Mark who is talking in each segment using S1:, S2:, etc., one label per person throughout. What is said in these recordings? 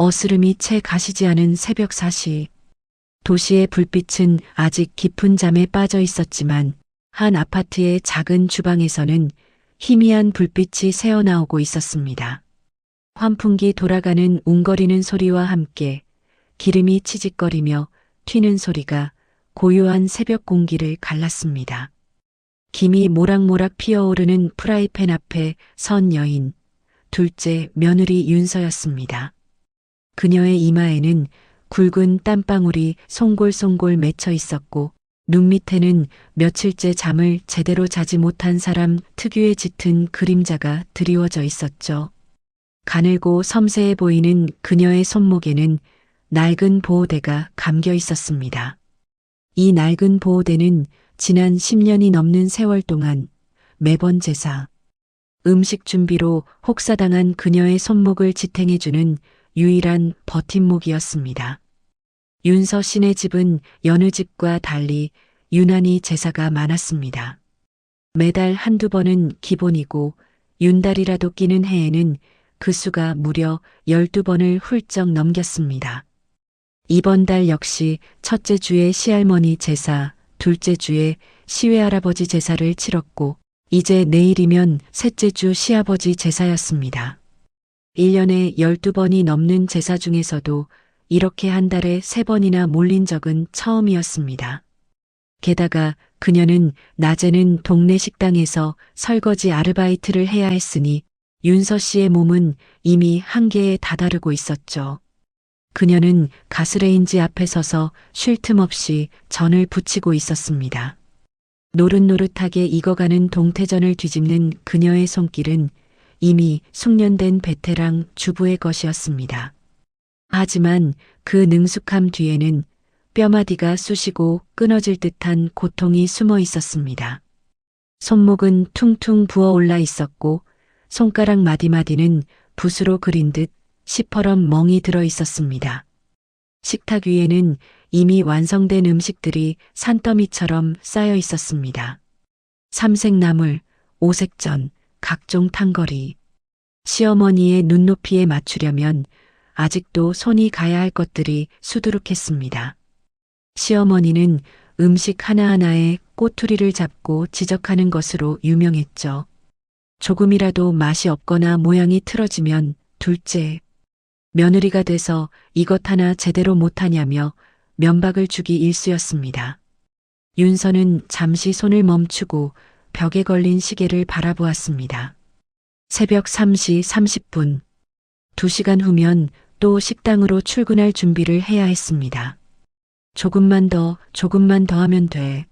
S1: 어스름이 채 가시지 않은 새벽 4시. 도시의 불빛은 아직 깊은 잠에 빠져 있었지만 한 아파트의 작은 주방에서는 희미한 불빛이 새어나오고 있었습니다. 환풍기 돌아가는 웅거리는 소리와 함께 기름이 치직거리며 튀는 소리가 고요한 새벽 공기를 갈랐습니다. 김이 모락모락 피어오르는 프라이팬 앞에 선 여인, 둘째 며느리 윤서였습니다. 그녀의 이마에는 굵은 땀방울이 송골송골 맺혀 있었고 눈 밑에는 며칠째 잠을 제대로 자지 못한 사람 특유의 짙은 그림자가 드리워져 있었죠. 가늘고 섬세해 보이는 그녀의 손목에는 낡은 보호대가 감겨 있었습니다. 이 낡은 보호대는 지난 10년이 넘는 세월 동안 매번 제사, 음식 준비로 혹사당한 그녀의 손목을 지탱해주는 유일한 버팀목이었습니다. 윤서 씨네 집은 여느 집과 달리 유난히 제사가 많았습니다. 매달 한두 번은 기본이고 윤달이라도 끼는 해에는 그 수가 무려 12번을 훌쩍 넘겼습니다. 이번 달 역시 첫째 주에 시할머니 제사, 둘째 주에 시외할아버지 제사를 치렀고 이제 내일이면 셋째 주 시아버지 제사였습니다. 1년에 12번이 넘는 제사 중에서도 이렇게 한 달에 3번이나 몰린 적은 처음이었습니다. 게다가 그녀는 낮에는 동네 식당에서 설거지 아르바이트를 해야 했으니 윤서 씨의 몸은 이미 한계에 다다르고 있었죠. 그녀는 가스레인지 앞에 서서 쉴 틈 없이 전을 부치고 있었습니다. 노릇노릇하게 익어가는 동태전을 뒤집는 그녀의 손길은 이미 숙련된 베테랑 주부의 것이었습니다. 하지만 그 능숙함 뒤에는 뼈마디가 쑤시고 끊어질 듯한 고통이 숨어 있었습니다. 손목은 퉁퉁 부어올라 있었고 손가락 마디마디는 붓으로 그린 듯 시퍼런 멍이 들어 있었습니다. 식탁 위에는 이미 완성된 음식들이 산더미처럼 쌓여 있었습니다. 삼색나물, 오색전, 각종 탕거리. 시어머니의 눈높이에 맞추려면 아직도 손이 가야 할 것들이 수두룩했습니다. 시어머니는 음식 하나하나에 꼬투리를 잡고 지적하는 것으로 유명했죠. 조금이라도 맛이 없거나 모양이 틀어지면 둘째, 며느리가 돼서 이것 하나 제대로 못하냐며 면박을 주기 일쑤였습니다. 윤서는 잠시 손을 멈추고 벽에 걸린 시계를 바라보았습니다. 새벽 3시 30분. 2시간 후면 또 식당으로 출근할 준비를 해야 했습니다. 조금만 더 하면 돼.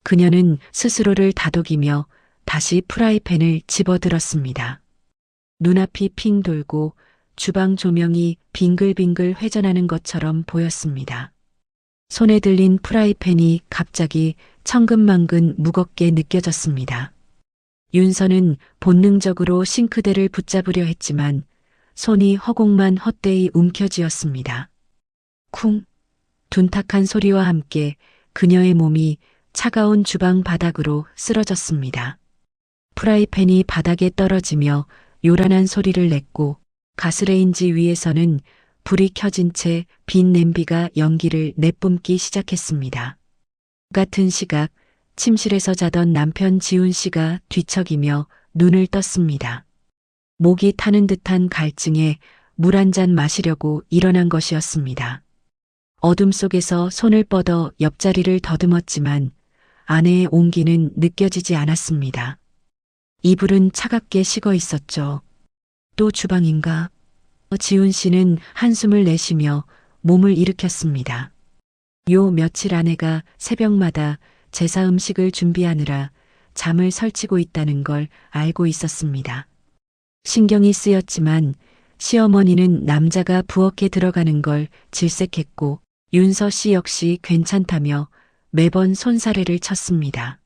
S1: 그녀는 스스로를 다독이며 다시 프라이팬을 집어들었습니다. 눈앞이 핑 돌고 주방 조명이 빙글빙글 회전하는 것처럼 보였습니다. 손에 들린 프라이팬이 갑자기 천근만근 무겁게 느껴졌습니다. 윤서는 본능적으로 싱크대를 붙잡으려 했지만 손이 허공만 헛되이 움켜쥐었습니다. 쿵! 둔탁한 소리와 함께 그녀의 몸이 차가운 주방 바닥으로 쓰러졌습니다. 프라이팬이 바닥에 떨어지며 요란한 소리를 냈고 가스레인지 위에서는 불이 켜진 채 빈 냄비가 연기를 내뿜기 시작했습니다. 같은 시각 침실에서 자던 남편 지훈 씨가 뒤척이며 눈을 떴습니다. 목이 타는 듯한 갈증에 물 한 잔 마시려고 일어난 것이었습니다. 어둠 속에서 손을 뻗어 옆자리를 더듬었지만 아내의 온기는 느껴지지 않았습니다. 이불은 차갑게 식어 있었죠. 또 주방인가? 지훈 씨는 한숨을 내쉬며 몸을 일으켰습니다. 요 며칠 아내가 새벽마다 제사 음식을 준비하느라 잠을 설치고 있다는 걸 알고 있었습니다. 신경이 쓰였지만 시어머니는 남자가 부엌에 들어가는 걸 질색했고 윤서 씨 역시 괜찮다며 매번 손사래를 쳤습니다.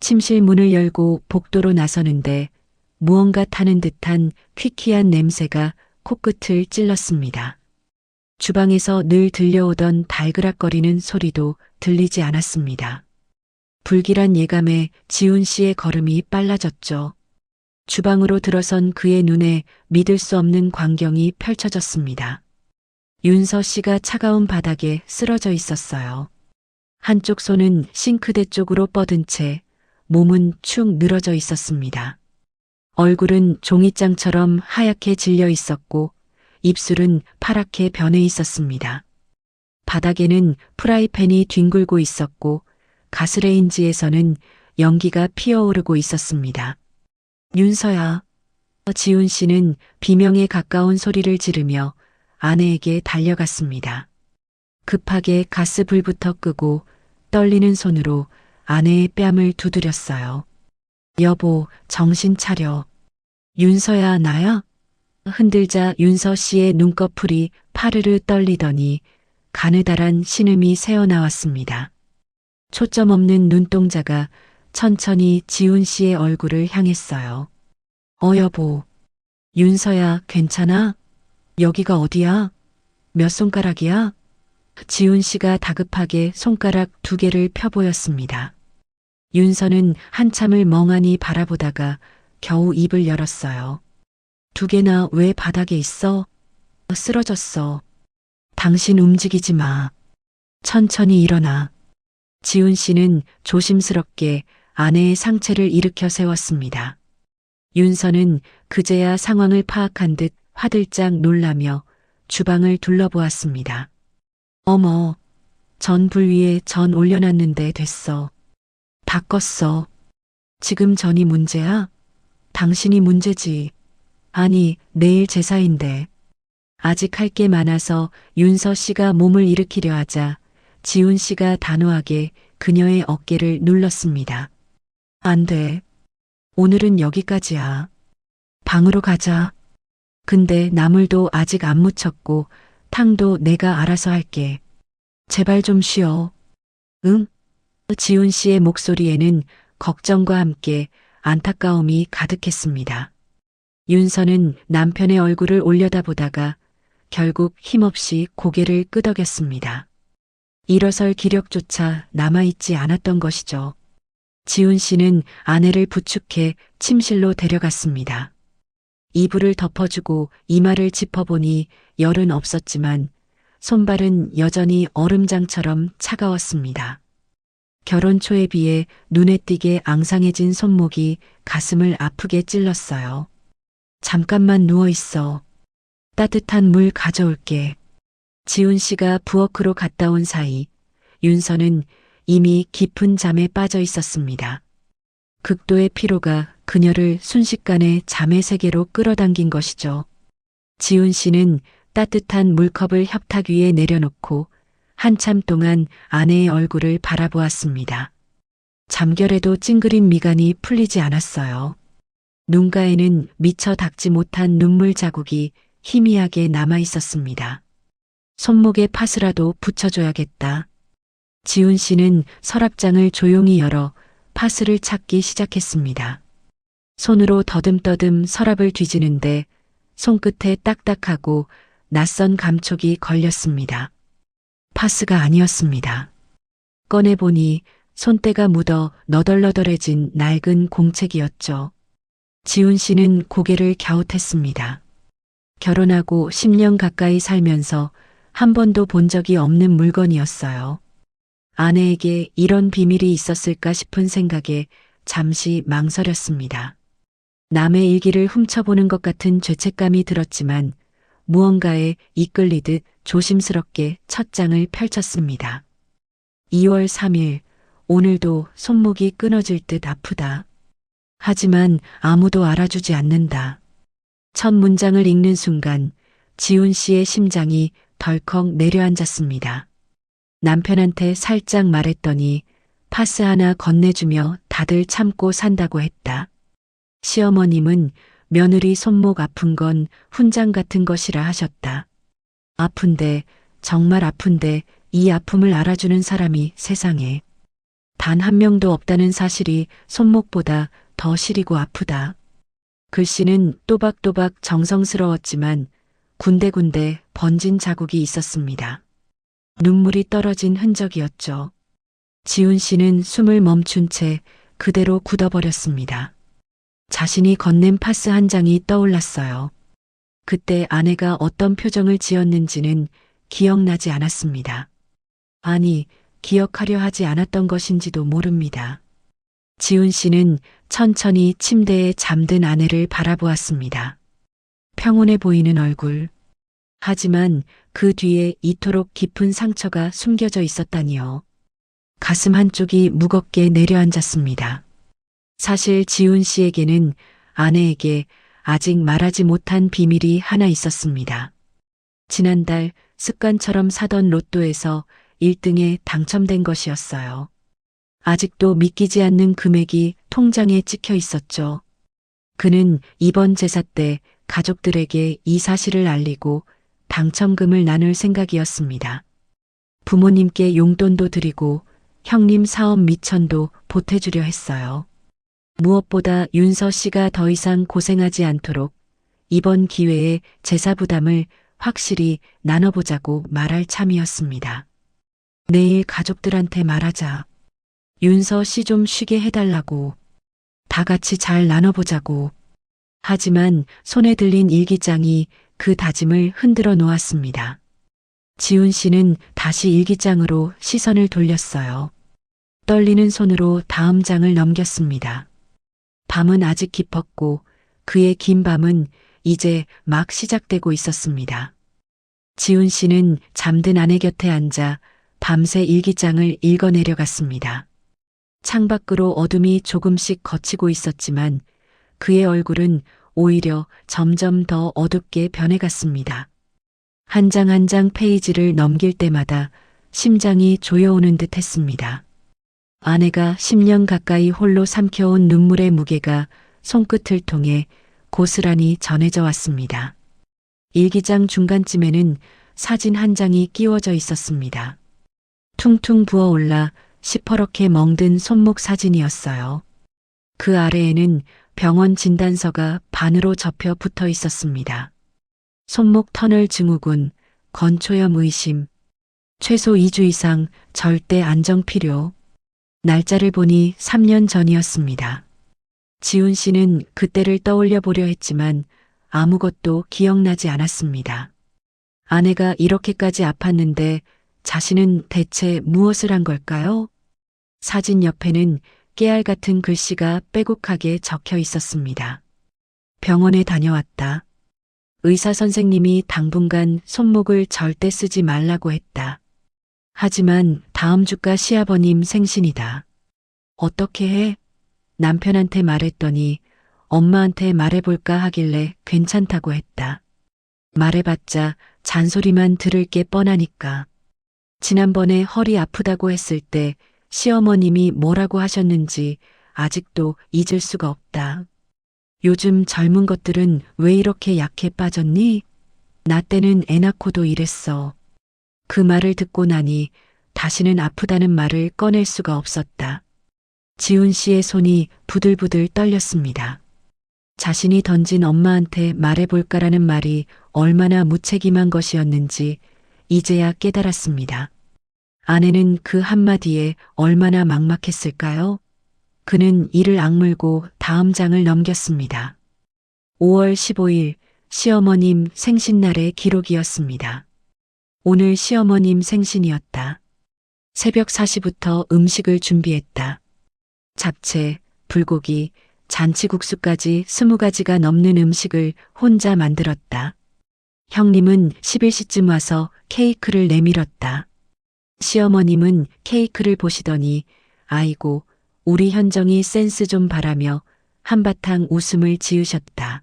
S1: 침실 문을 열고 복도로 나서는데 무언가 타는 듯한 퀴퀴한 냄새가 코끝을 찔렀습니다. 주방에서 늘 들려오던 달그락거리는 소리도 들리지 않았습니다. 불길한 예감에 지훈 씨의 걸음이 빨라졌죠. 주방으로 들어선 그의 눈에 믿을 수 없는 광경이 펼쳐졌습니다. 윤서 씨가 차가운 바닥에 쓰러져 있었어요. 한쪽 손은 싱크대 쪽으로 뻗은 채 몸은 축 늘어져 있었습니다. 얼굴은 종이장처럼 하얗게 질려 있었고 입술은 파랗게 변해 있었습니다. 바닥에는 프라이팬이 뒹굴고 있었고 가스레인지에서는 연기가 피어오르고 있었습니다. 윤서야. 지훈 씨는 비명에 가까운 소리를 지르며 아내에게 달려갔습니다. 급하게 가스불부터 끄고 떨리는 손으로 아내의 뺨을 두드렸어요. 여보, 정신 차려. 윤서야, 나야? 흔들자 윤서 씨의 눈꺼풀이 파르르 떨리더니 가느다란 신음이 새어나왔습니다. 초점 없는 눈동자가 천천히 지훈 씨의 얼굴을 향했어요. 여보. 윤서야, 괜찮아? 여기가 어디야? 몇 손가락이야? 지훈 씨가 다급하게 손가락 2개를 펴보였습니다. 윤서는 한참을 멍하니 바라보다가 겨우 입을 열었어요. 2개나 왜 바닥에 있어? 쓰러졌어. 당신 움직이지 마. 천천히 일어나. 지훈 씨는 조심스럽게 아내의 상체를 일으켜 세웠습니다. 윤서는 그제야 상황을 파악한 듯 화들짝 놀라며 주방을 둘러보았습니다. 어머, 전 불 위에 전 올려놨는데 됐어. 다 껐어. 지금 전이 문제야? 당신이 문제지. 아니, 내일 제사인데. 아직 할 게 많아서 윤서 씨가 몸을 일으키려 하자 지훈 씨가 단호하게 그녀의 어깨를 눌렀습니다. 안 돼. 오늘은 여기까지야. 방으로 가자. 근데 나물도 아직 안 무쳤고 탕도 내가 알아서 할게. 제발 좀 쉬어. 응? 지훈 씨의 목소리에는 걱정과 함께 안타까움이 가득했습니다. 윤서는 남편의 얼굴을 올려다보다가 결국 힘없이 고개를 끄덕였습니다. 일어설 기력조차 남아있지 않았던 것이죠. 지훈 씨는 아내를 부축해 침실로 데려갔습니다. 이불을 덮어주고 이마를 짚어보니 열은 없었지만 손발은 여전히 얼음장처럼 차가웠습니다. 결혼 초에 비해 눈에 띄게 앙상해진 손목이 가슴을 아프게 찔렀어요. 잠깐만 누워있어. 따뜻한 물 가져올게. 지훈 씨가 부엌으로 갔다 온 사이 윤서는 이미 깊은 잠에 빠져 있었습니다. 극도의 피로가 그녀를 순식간에 잠의 세계로 끌어당긴 것이죠. 지훈 씨는 따뜻한 물컵을 협탁 위에 내려놓고 한참 동안 아내의 얼굴을 바라보았습니다. 잠결에도 찡그린 미간이 풀리지 않았어요. 눈가에는 미처 닦지 못한 눈물 자국이 희미하게 남아 있었습니다. 손목에 파스라도 붙여줘야겠다. 지훈 씨는 서랍장을 조용히 열어 파스를 찾기 시작했습니다. 손으로 더듬더듬 서랍을 뒤지는데 손끝에 딱딱하고 낯선 감촉이 걸렸습니다. 파스가 아니었습니다. 꺼내보니 손때가 묻어 너덜너덜해진 낡은 공책이었죠. 지훈 씨는 고개를 갸웃했습니다. 결혼하고 10년 가까이 살면서 한 번도 본 적이 없는 물건이었어요. 아내에게 이런 비밀이 있었을까 싶은 생각에 잠시 망설였습니다. 남의 일기를 훔쳐보는 것 같은 죄책감이 들었지만 무언가에 이끌리듯 조심스럽게 첫 장을 펼쳤습니다. 2월 3일, 오늘도 손목이 끊어질 듯 아프다. 하지만 아무도 알아주지 않는다. 첫 문장을 읽는 순간 지훈 씨의 심장이 덜컥 내려앉았습니다. 남편한테 살짝 말했더니 파스 하나 건네주며 다들 참고 산다고 했다. 시어머님은 며느리 손목 아픈 건 훈장 같은 것이라 하셨다. 아픈데, 정말 아픈데 이 아픔을 알아주는 사람이 세상에 단 한 명도 없다는 사실이 손목보다 더 시리고 아프다. 글씨는 또박또박 정성스러웠지만 군데군데 번진 자국이 있었습니다. 눈물이 떨어진 흔적이었죠. 지훈 씨는 숨을 멈춘 채 그대로 굳어버렸습니다. 자신이 건넨 파스 한 장이 떠올랐어요. 그때 아내가 어떤 표정을 지었는지는 기억나지 않았습니다. 아니, 기억하려 하지 않았던 것인지도 모릅니다. 지훈 씨는 천천히 침대에 잠든 아내를 바라보았습니다. 평온해 보이는 얼굴. 하지만 그 뒤에 이토록 깊은 상처가 숨겨져 있었다니요. 가슴 한쪽이 무겁게 내려앉았습니다. 사실 지훈 씨에게는 아내에게 아직 말하지 못한 비밀이 하나 있었습니다. 지난달 습관처럼 사던 로또에서 1등에 당첨된 것이었어요. 아직도 믿기지 않는 금액이 통장에 찍혀 있었죠. 그는 이번 제사 때 가족들에게 이 사실을 알리고 당첨금을 나눌 생각이었습니다. 부모님께 용돈도 드리고 형님 사업 미천도 보태주려 했어요. 무엇보다 윤서 씨가 더 이상 고생하지 않도록 이번 기회에 제사 부담을 확실히 나눠보자고 말할 참이었습니다. 내일 가족들한테 말하자. 윤서 씨 좀 쉬게 해달라고. 다 같이 잘 나눠보자고. 하지만 손에 들린 일기장이 그 다짐을 흔들어 놓았습니다. 지훈 씨는 다시 일기장으로 시선을 돌렸어요. 떨리는 손으로 다음 장을 넘겼습니다. 밤은 아직 깊었고 그의 긴 밤은 이제 막 시작되고 있었습니다. 지훈 씨는 잠든 아내 곁에 앉아 밤새 일기장을 읽어내려갔습니다. 창밖으로 어둠이 조금씩 걷히고 있었지만 그의 얼굴은 오히려 점점 더 어둡게 변해갔습니다. 한 장 한 장 페이지를 넘길 때마다 심장이 조여오는 듯 했습니다. 아내가 10년 가까이 홀로 삼켜온 눈물의 무게가 손끝을 통해 고스란히 전해져 왔습니다. 일기장 중간쯤에는 사진 한 장이 끼워져 있었습니다. 퉁퉁 부어올라 시퍼렇게 멍든 손목 사진이었어요. 그 아래에는 병원 진단서가 반으로 접혀 붙어 있었습니다. 손목 터널 증후군, 건초염 의심, 최소 2주 이상 절대 안정 필요. 날짜를 보니 3년 전이었습니다. 지훈 씨는 그때를 떠올려 보려 했지만 아무것도 기억나지 않았습니다. 아내가 이렇게까지 아팠는데 자신은 대체 무엇을 한 걸까요? 사진 옆에는 깨알 같은 글씨가 빼곡하게 적혀 있었습니다. 병원에 다녀왔다. 의사 선생님이 당분간 손목을 절대 쓰지 말라고 했다. 하지만 다음 주가 시아버님 생신이다. 어떻게 해? 남편한테 말했더니 엄마한테 말해볼까 하길래 괜찮다고 했다. 말해봤자 잔소리만 들을 게 뻔하니까. 지난번에 허리 아프다고 했을 때 시어머님이 뭐라고 하셨는지 아직도 잊을 수가 없다. 요즘 젊은 것들은 왜 이렇게 약해 빠졌니? 나 때는 애 낳고도 이랬어. 그 말을 듣고 나니 다시는 아프다는 말을 꺼낼 수가 없었다. 지훈 씨의 손이 부들부들 떨렸습니다. 자신이 던진 엄마한테 말해볼까라는 말이 얼마나 무책임한 것이었는지 이제야 깨달았습니다. 아내는 그 한마디에 얼마나 막막했을까요? 그는 이를 악물고 다음 장을 넘겼습니다. 5월 15일 시어머님 생신날의 기록이었습니다. 오늘 시어머님 생신이었다. 새벽 4시부터 음식을 준비했다. 잡채, 불고기, 잔치국수까지 20가지가 넘는 음식을 혼자 만들었다. 형님은 11시쯤 와서 케이크를 내밀었다. 시어머님은 케이크를 보시더니 아이고 우리 현정이 센스 좀 바라며 한바탕 웃음을 지으셨다.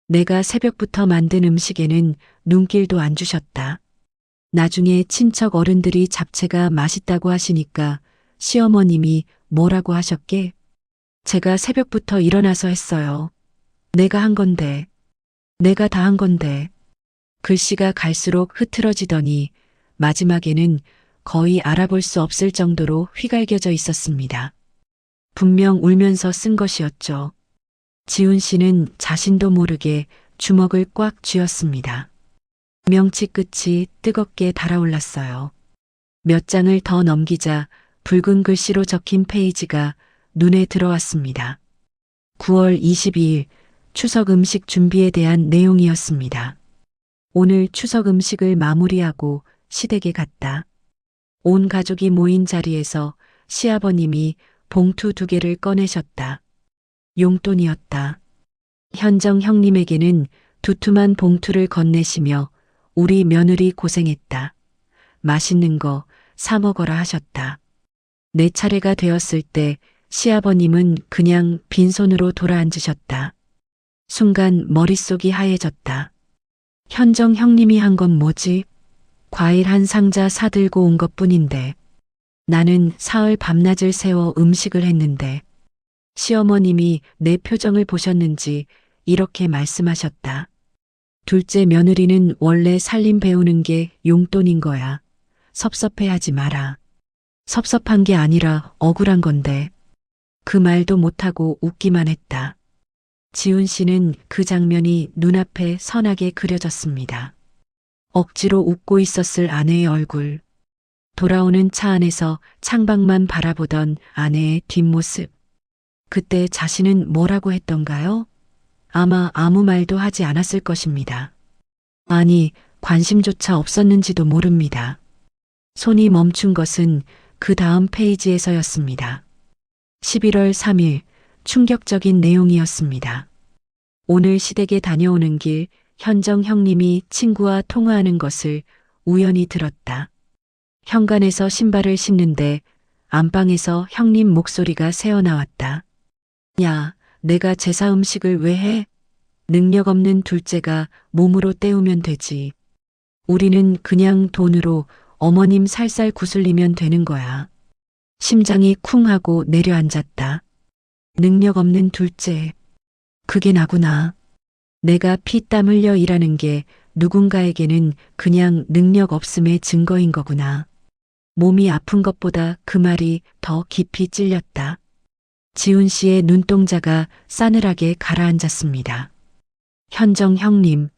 S1: 내가 새벽부터 만든 음식에는 눈길도 안 주셨다. 나중에 친척 어른들이 잡채가 맛있다고 하시니까 시어머님이 뭐라고 하셨게? 제가 새벽부터 일어나서 했어요. 내가 한 건데. 내가 다 한 건데. 글씨가 갈수록 흐트러지더니 마지막에는 거의 알아볼 수 없을 정도로 휘갈겨져 있었습니다. 분명 울면서 쓴 것이었죠. 지훈 씨는 자신도 모르게 주먹을 꽉 쥐었습니다. 명치 끝이 뜨겁게 달아올랐어요. 몇 장을 더 넘기자 붉은 글씨로 적힌 페이지가 눈에 들어왔습니다. 9월 22일 추석 음식 준비에 대한 내용이었습니다. 오늘 추석 음식을 마무리하고 시댁에 갔다. 온 가족이 모인 자리에서 시아버님이 봉투 2개를 꺼내셨다. 용돈이었다. 현정 형님에게는 두툼한 봉투를 건네시며 우리 며느리 고생했다. 맛있는 거 사 먹어라 하셨다. 내 차례가 되었을 때 시아버님은 그냥 빈손으로 돌아앉으셨다. 순간 머릿속이 하얘졌다. 현정 형님이 한 건 뭐지? 과일 한 상자 사들고 온 것뿐인데. 나는 사흘 밤낮을 새워 음식을 했는데. 시어머님이 내 표정을 보셨는지 이렇게 말씀하셨다. 둘째 며느리는 원래 살림 배우는 게 용돈인 거야. 섭섭해하지 마라. 섭섭한 게 아니라 억울한 건데. 그 말도 못하고 웃기만 했다. 지훈 씨는 그 장면이 눈앞에 선하게 그려졌습니다. 억지로 웃고 있었을 아내의 얼굴. 돌아오는 차 안에서 창밖만 바라보던 아내의 뒷모습. 그때 자신은 뭐라고 했던가요? 아마 아무 말도 하지 않았을 것입니다. 아니, 관심조차 없었는지도 모릅니다. 손이 멈춘 것은 그 다음 페이지에서였습니다. 11월 3일, 충격적인 내용이었습니다. 오늘 시댁에 다녀오는 길 현정 형님이 친구와 통화하는 것을 우연히 들었다. 현관에서 신발을 신는데 안방에서 형님 목소리가 새어나왔다. 야, 내가 제사 음식을 왜 해? 능력 없는 둘째가 몸으로 때우면 되지. 우리는 그냥 돈으로 어머님 살살 구슬리면 되는 거야. 심장이 쿵 하고 내려앉았다. 능력 없는 둘째. 그게 나구나. 내가 피땀 흘려 일하는 게 누군가에게는 그냥 능력 없음의 증거인 거구나. 몸이 아픈 것보다 그 말이 더 깊이 찔렸다. 지훈 씨의 눈동자가 싸늘하게 가라앉았습니다. 현정 형님,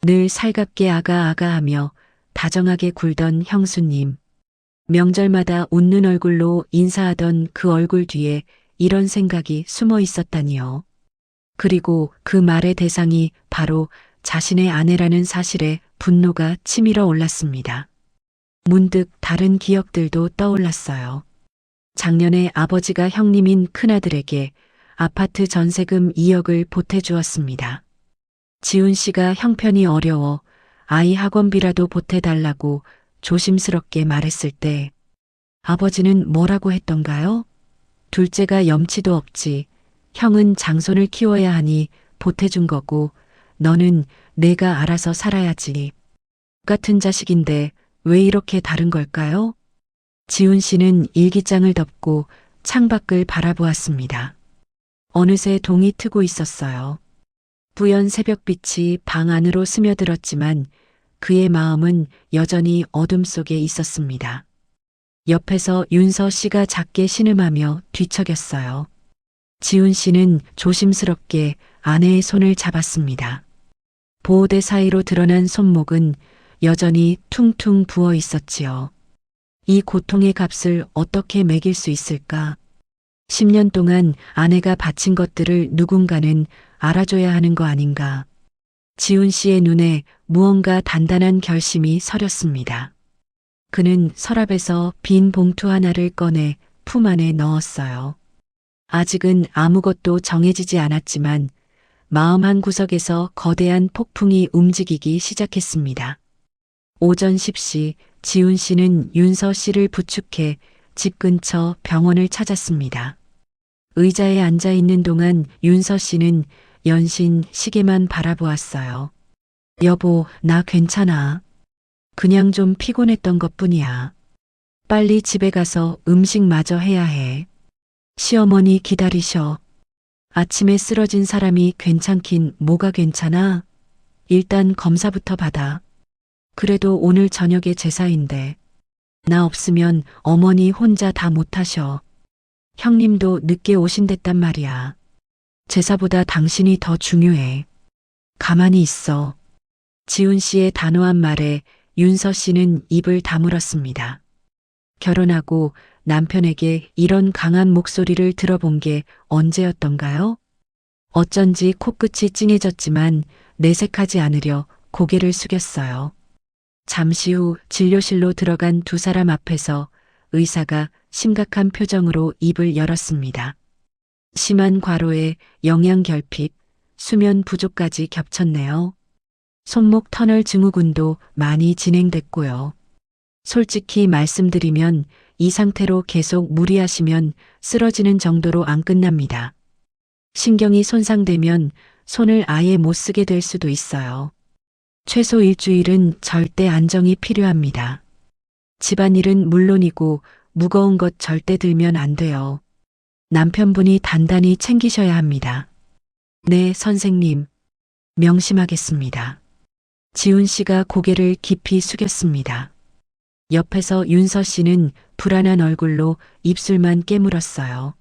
S1: 늘 살갑게 아가아가 하며 다정하게 굴던 형수님. 명절마다 웃는 얼굴로 인사하던 그 얼굴 뒤에 이런 생각이 숨어 있었다니요. 그리고 그 말의 대상이 바로 자신의 아내라는 사실에 분노가 치밀어 올랐습니다. 문득 다른 기억들도 떠올랐어요. 작년에 아버지가 형님인 큰아들에게 아파트 전세금 2억을 보태주었습니다. 지훈 씨가 형편이 어려워 아이 학원비라도 보태달라고 조심스럽게 말했을 때 아버지는 뭐라고 했던가요? 둘째가 염치도 없지. 형은 장손을 키워야 하니 보태준 거고 너는 내가 알아서 살아야지. 같은 자식인데 왜 이렇게 다른 걸까요? 지훈 씨는 일기장을 덮고 창밖을 바라보았습니다. 어느새 동이 트고 있었어요. 부연 새벽빛이 방 안으로 스며들었지만 그의 마음은 여전히 어둠 속에 있었습니다. 옆에서 윤서 씨가 작게 신음하며 뒤척였어요. 지훈 씨는 조심스럽게 아내의 손을 잡았습니다. 보호대 사이로 드러난 손목은 여전히 퉁퉁 부어 있었지요. 이 고통의 값을 어떻게 매길 수 있을까? 10년 동안 아내가 바친 것들을 누군가는 알아줘야 하는 거 아닌가? 지훈 씨의 눈에 무언가 단단한 결심이 서렸습니다. 그는 서랍에서 빈 봉투 하나를 꺼내 품 안에 넣었어요. 아직은 아무것도 정해지지 않았지만 마음 한 구석에서 거대한 폭풍이 움직이기 시작했습니다. 오전 10시 지훈 씨는 윤서 씨를 부축해 집 근처 병원을 찾았습니다. 의자에 앉아 있는 동안 윤서 씨는 연신 시계만 바라보았어요. 여보, 나 괜찮아. 그냥 좀 피곤했던 것뿐이야. 빨리 집에 가서 음식 마저 해야 해. 시어머니 기다리셔. 아침에 쓰러진 사람이 괜찮긴 뭐가 괜찮아? 일단 검사부터 받아. 그래도 오늘 저녁에 제사인데. 나 없으면 어머니 혼자 다 못하셔. 형님도 늦게 오신댔단 말이야. 제사보다 당신이 더 중요해. 가만히 있어. 지훈 씨의 단호한 말에 윤서 씨는 입을 다물었습니다. 결혼하고 남편에게 이런 강한 목소리를 들어본 게 언제였던가요? 어쩐지 코끝이 찡해졌지만 내색하지 않으려 고개를 숙였어요. 잠시 후 진료실로 들어간 두 사람 앞에서 의사가 심각한 표정으로 입을 열었습니다. 심한 과로에 영양결핍, 수면 부족까지 겹쳤네요. 손목 터널 증후군도 많이 진행됐고요. 솔직히 말씀드리면 이 상태로 계속 무리하시면 쓰러지는 정도로 안 끝납니다. 신경이 손상되면 손을 아예 못 쓰게 될 수도 있어요. 최소 일주일은 절대 안정이 필요합니다. 집안일은 물론이고 무거운 것 절대 들면 안 돼요. 남편분이 단단히 챙기셔야 합니다. 네, 선생님. 명심하겠습니다. 지훈 씨가 고개를 깊이 숙였습니다. 옆에서 윤서 씨는 불안한 얼굴로 입술만 깨물었어요.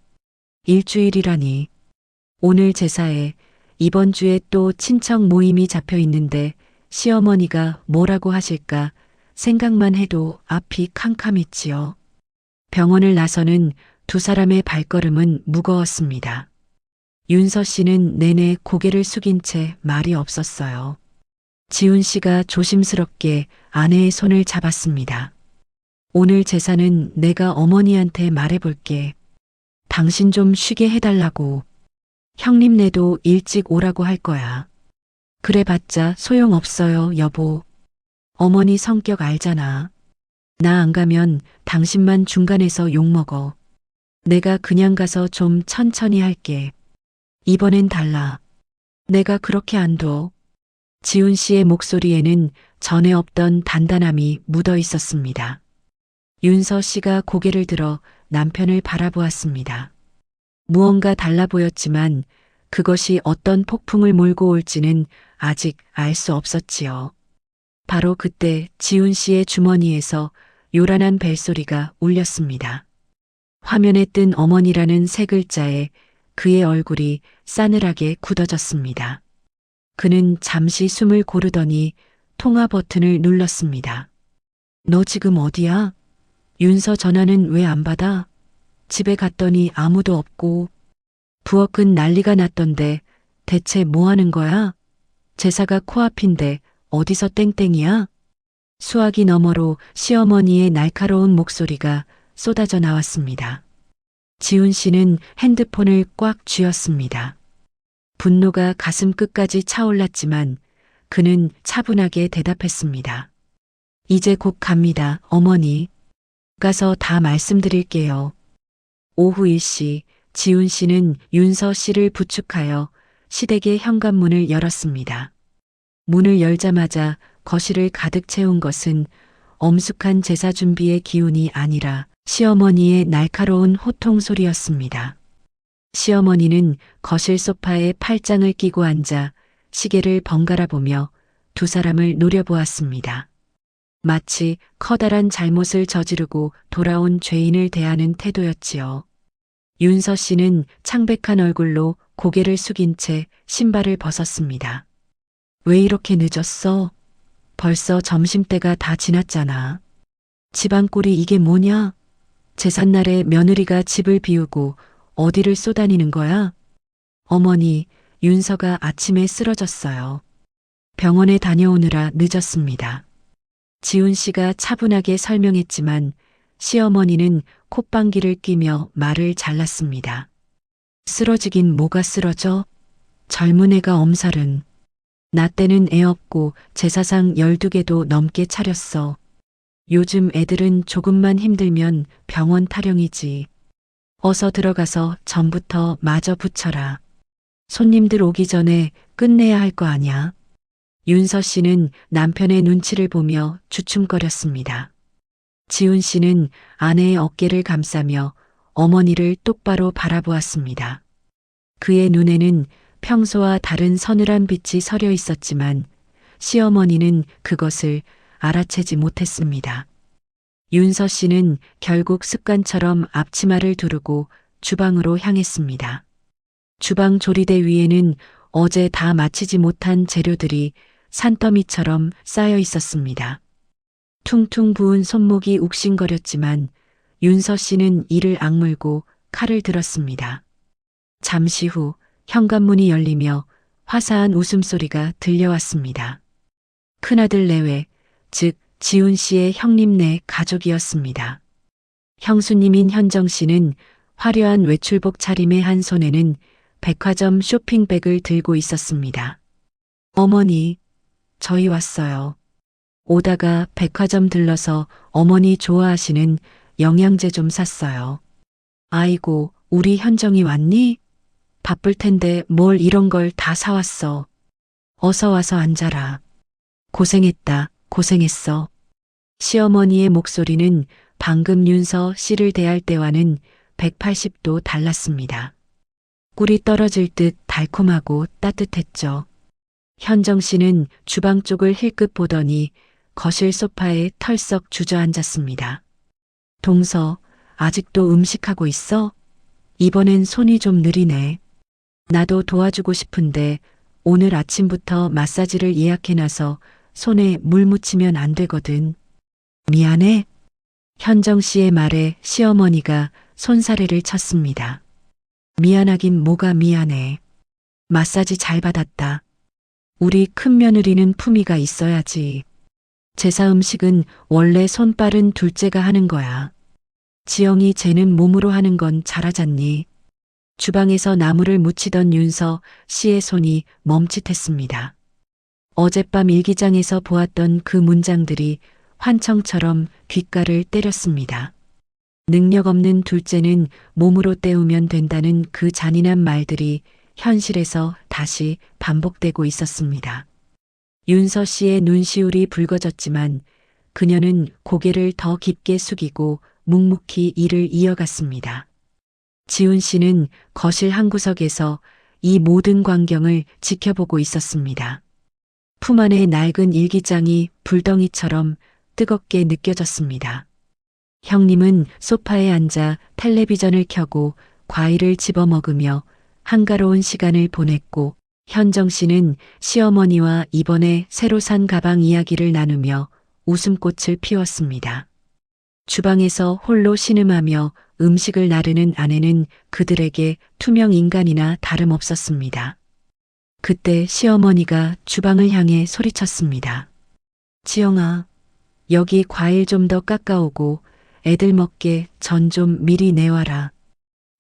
S1: 일주일이라니. 오늘 제사에 이번 주에 또 친척 모임이 잡혀 있는데 시어머니가 뭐라고 하실까 생각만 해도 앞이 캄캄했지요. 병원을 나서는 두 사람의 발걸음은 무거웠습니다. 윤서 씨는 내내 고개를 숙인 채 말이 없었어요. 지훈 씨가 조심스럽게 아내의 손을 잡았습니다. 오늘 제사는 내가 어머니한테 말해볼게. 당신 좀 쉬게 해달라고. 형님네도 일찍 오라고 할 거야. 그래봤자 소용없어요, 여보. 어머니 성격 알잖아. 나 안 가면 당신만 중간에서 욕먹어. 내가 그냥 가서 좀 천천히 할게. 이번엔 달라. 내가 그렇게 안 둬. 지훈 씨의 목소리에는 전에 없던 단단함이 묻어 있었습니다. 윤서 씨가 고개를 들어 남편을 바라보았습니다. 무언가 달라 보였지만 그것이 어떤 폭풍을 몰고 올지는 아직 알 수 없었지요. 바로 그때 지훈 씨의 주머니에서 요란한 벨소리가 울렸습니다. 화면에 뜬 어머니라는 세 글자에 그의 얼굴이 싸늘하게 굳어졌습니다. 그는 잠시 숨을 고르더니 통화 버튼을 눌렀습니다. 너 지금 어디야? 윤서 전화는 왜 안 받아? 집에 갔더니 아무도 없고 부엌은 난리가 났던데 대체 뭐 하는 거야? 제사가 코앞인데 어디서 땡땡이야? 수화기 너머로 시어머니의 날카로운 목소리가 쏟아져 나왔습니다. 지훈 씨는 핸드폰을 꽉 쥐었습니다. 분노가 가슴 끝까지 차올랐지만 그는 차분하게 대답했습니다. 이제 곧 갑니다, 어머니. 가서 다 말씀드릴게요. 오후 1시 지훈 씨는 윤서 씨를 부축하여 시댁의 현관문을 열었습니다. 문을 열자마자 거실을 가득 채운 것은 엄숙한 제사 준비의 기운이 아니라 시어머니의 날카로운 호통 소리였습니다. 시어머니는 거실 소파에 팔짱을 끼고 앉아 시계를 번갈아 보며 두 사람을 노려보았습니다. 마치 커다란 잘못을 저지르고 돌아온 죄인을 대하는 태도였지요. 윤서 씨는 창백한 얼굴로 고개를 숙인 채 신발을 벗었습니다. 왜 이렇게 늦었어? 벌써 점심때가 다 지났잖아. 집안 꼴이 이게 뭐냐? 제삿날에 며느리가 집을 비우고 어디를 쏘다니는 거야? 어머니, 윤서가 아침에 쓰러졌어요. 병원에 다녀오느라 늦었습니다. 지훈 씨가 차분하게 설명했지만 시어머니는 콧방귀를 뀌며 말을 잘랐습니다. 쓰러지긴 뭐가 쓰러져? 젊은 애가 엄살은. 나 때는 애 없고 제사상 12개도 넘게 차렸어. 요즘 애들은 조금만 힘들면 병원 타령이지. 어서 들어가서 전부터 마저 붙여라. 손님들 오기 전에 끝내야 할 거 아냐. 윤서 씨는 남편의 눈치를 보며 주춤거렸습니다. 지훈 씨는 아내의 어깨를 감싸며 어머니를 똑바로 바라보았습니다. 그의 눈에는 평소와 다른 서늘한 빛이 서려 있었지만 시어머니는 그것을 알아채지 못했습니다. 윤서 씨는 결국 습관처럼 앞치마를 두르고 주방으로 향했습니다. 주방 조리대 위에는 어제 다 마치지 못한 재료들이 산더미처럼 쌓여 있었습니다. 퉁퉁 부은 손목이 욱신거렸지만 윤서 씨는 이를 악물고 칼을 들었습니다. 잠시 후 현관문이 열리며 화사한 웃음소리가 들려왔습니다. 큰아들 내외, 즉 지훈 씨의 형님네 가족이었습니다. 형수님인 현정 씨는 화려한 외출복 차림의 한 손에는 백화점 쇼핑백을 들고 있었습니다. 어머니, 저희 왔어요. 오다가 백화점 들러서 어머니 좋아하시는 영양제 좀 샀어요. 아이고, 우리 현정이 왔니? 바쁠 텐데 뭘 이런 걸 다 사왔어. 어서 와서 앉아라. 고생했다, 고생했어. 시어머니의 목소리는 방금 윤서 씨를 대할 때와는 180도 달랐습니다. 꿀이 떨어질 듯 달콤하고 따뜻했죠. 현정 씨는 주방 쪽을 힐끗 보더니 거실 소파에 털썩 주저앉았습니다. 동서, 아직도 음식하고 있어? 이번엔 손이 좀 느리네. 나도 도와주고 싶은데 오늘 아침부터 마사지를 예약해놔서 손에 물 묻히면 안 되거든. 미안해. 현정 씨의 말에 시어머니가 손사래를 쳤습니다. 미안하긴 뭐가 미안해. 마사지 잘 받았다. 우리 큰 며느리는 품위가 있어야지. 제사 음식은 원래 손 빠른 둘째가 하는 거야. 지영이 쟤는 몸으로 하는 건 잘하잖니. 주방에서 나무를 묻히던 윤서 씨의 손이 멈칫했습니다. 어젯밤 일기장에서 보았던 그 문장들이 환청처럼 귓가를 때렸습니다. 능력 없는 둘째는 몸으로 때우면 된다는 그 잔인한 말들이 현실에서 다시 반복되고 있었습니다. 윤서 씨의 눈시울이 붉어졌지만 그녀는 고개를 더 깊게 숙이고 묵묵히 일을 이어갔습니다. 지훈 씨는 거실 한 구석에서 이 모든 광경을 지켜보고 있었습니다. 품 안의 낡은 일기장이 불덩이처럼 뜨겁게 느껴졌습니다. 형님은 소파에 앉아 텔레비전을 켜고 과일을 집어 먹으며 한가로운 시간을 보냈고 현정 씨는 시어머니와 이번에 새로 산 가방 이야기를 나누며 웃음꽃을 피웠습니다. 주방에서 홀로 신음하며 음식을 나르는 아내는 그들에게 투명 인간이나 다름없었습니다. 그때 시어머니가 주방을 향해 소리쳤습니다. 지영아, 여기 과일 좀 더 깎아오고 애들 먹게 전 좀 미리 내와라.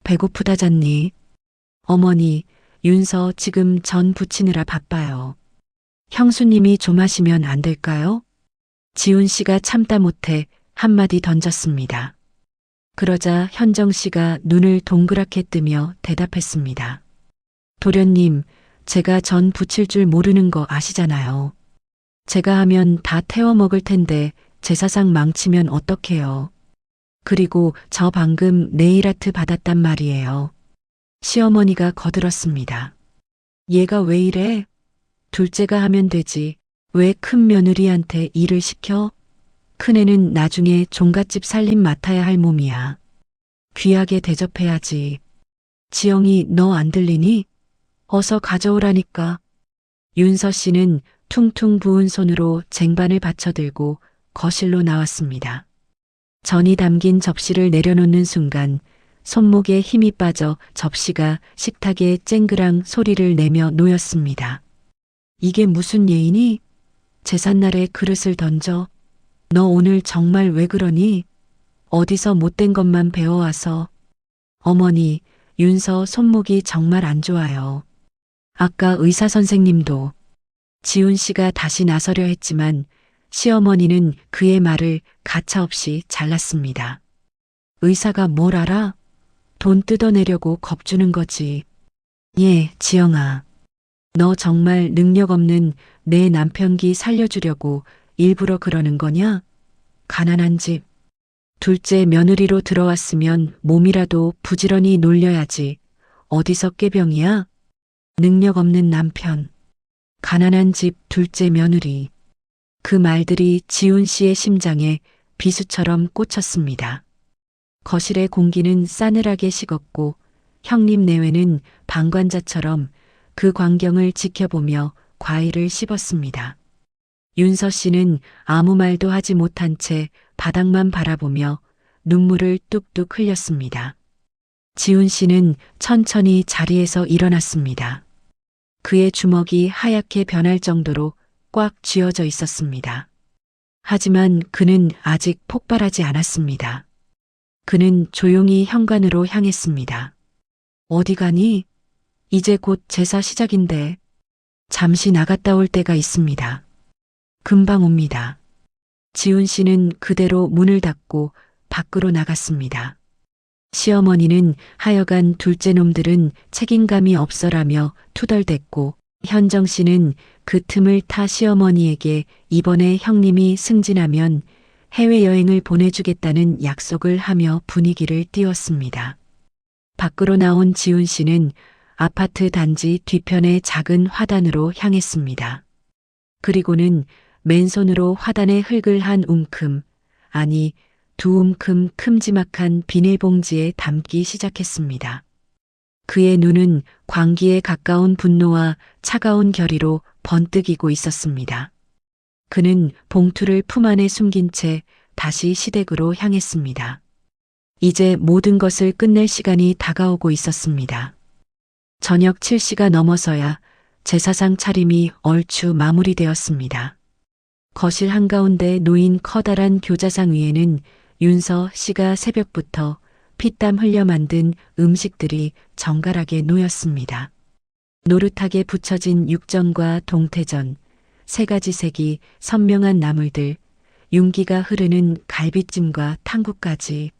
S1: 배고프다잖니. 어머니, 윤서 지금 전 부치느라 바빠요. 형수님이 좀 하시면 안 될까요? 지훈 씨가 참다 못해 한마디 던졌습니다. 그러자 현정 씨가 눈을 동그랗게 뜨며 대답했습니다. 도련님, 제가 전 부칠 줄 모르는 거 아시잖아요. 제가 하면 다 태워 먹을 텐데 제사상 망치면 어떡해요. 그리고 저 방금 네일 아트 받았단 말이에요. 시어머니가 거들었습니다. 얘가 왜 이래? 둘째가 하면 되지. 왜 큰 며느리한테 일을 시켜? 큰애는 나중에 종갓집 살림 맡아야 할 몸이야. 귀하게 대접해야지. 지영이 너 안 들리니? 어서 가져오라니까. 윤서 씨는 퉁퉁 부은 손으로 쟁반을 받쳐들고 거실로 나왔습니다. 전이 담긴 접시를 내려놓는 순간 손목에 힘이 빠져 접시가 식탁에 쨍그랑 소리를 내며 놓였습니다. 이게 무슨 예의니? 제삿날에 그릇을 던져. 너 오늘 정말 왜 그러니? 어디서 못된 것만 배워와서. 어머니, 윤서 손목이 정말 안 좋아요. 아까 의사 선생님도. 지훈 씨가 다시 나서려 했지만 시어머니는 그의 말을 가차없이 잘랐습니다. 의사가 뭘 알아? 돈 뜯어내려고 겁주는 거지. 예, 지영아. 너 정말 능력 없는 내 남편기 살려주려고 일부러 그러는 거냐? 가난한 집. 둘째 며느리로 들어왔으면 몸이라도 부지런히 놀려야지. 어디서 꾀병이야? 능력 없는 남편. 가난한 집 둘째 며느리. 그 말들이 지훈 씨의 심장에 비수처럼 꽂혔습니다. 거실의 공기는 싸늘하게 식었고 형님 내외는 방관자처럼 그 광경을 지켜보며 과일을 씹었습니다. 윤서 씨는 아무 말도 하지 못한 채 바닥만 바라보며 눈물을 뚝뚝 흘렸습니다. 지훈 씨는 천천히 자리에서 일어났습니다. 그의 주먹이 하얗게 변할 정도로 꽉 쥐어져 있었습니다. 하지만 그는 아직 폭발하지 않았습니다. 그는 조용히 현관으로 향했습니다. 어디 가니? 이제 곧 제사 시작인데. 잠시 나갔다 올 때가 있습니다. 금방 옵니다. 지훈 씨는 그대로 문을 닫고 밖으로 나갔습니다. 시어머니는 하여간 둘째 놈들은 책임감이 없어라며 투덜댔고 현정 씨는 그 틈을 타 시어머니에게 이번에 형님이 승진하면 해외여행을 보내주겠다는 약속을 하며 분위기를 띄웠습니다. 밖으로 나온 지훈 씨는 아파트 단지 뒤편의 작은 화단으로 향했습니다. 그리고는 맨손으로 화단에 흙을 한 움큼, 아니 두 움큼 큼지막한 비닐봉지에 담기 시작했습니다. 그의 눈은 광기에 가까운 분노와 차가운 결의로 번뜩이고 있었습니다. 그는 봉투를 품 안에 숨긴 채 다시 시댁으로 향했습니다. 이제 모든 것을 끝낼 시간이 다가오고 있었습니다. 저녁 7시가 넘어서야 제사상 차림이 얼추 마무리되었습니다. 거실 한가운데 놓인 커다란 교자상 위에는 윤서 씨가 새벽부터 피땀 흘려 만든 음식들이 정갈하게 놓였습니다. 노릇하게 붙여진 육전과 동태전, 세 가지 색이 선명한 나물들, 윤기가 흐르는 갈비찜과 탕국까지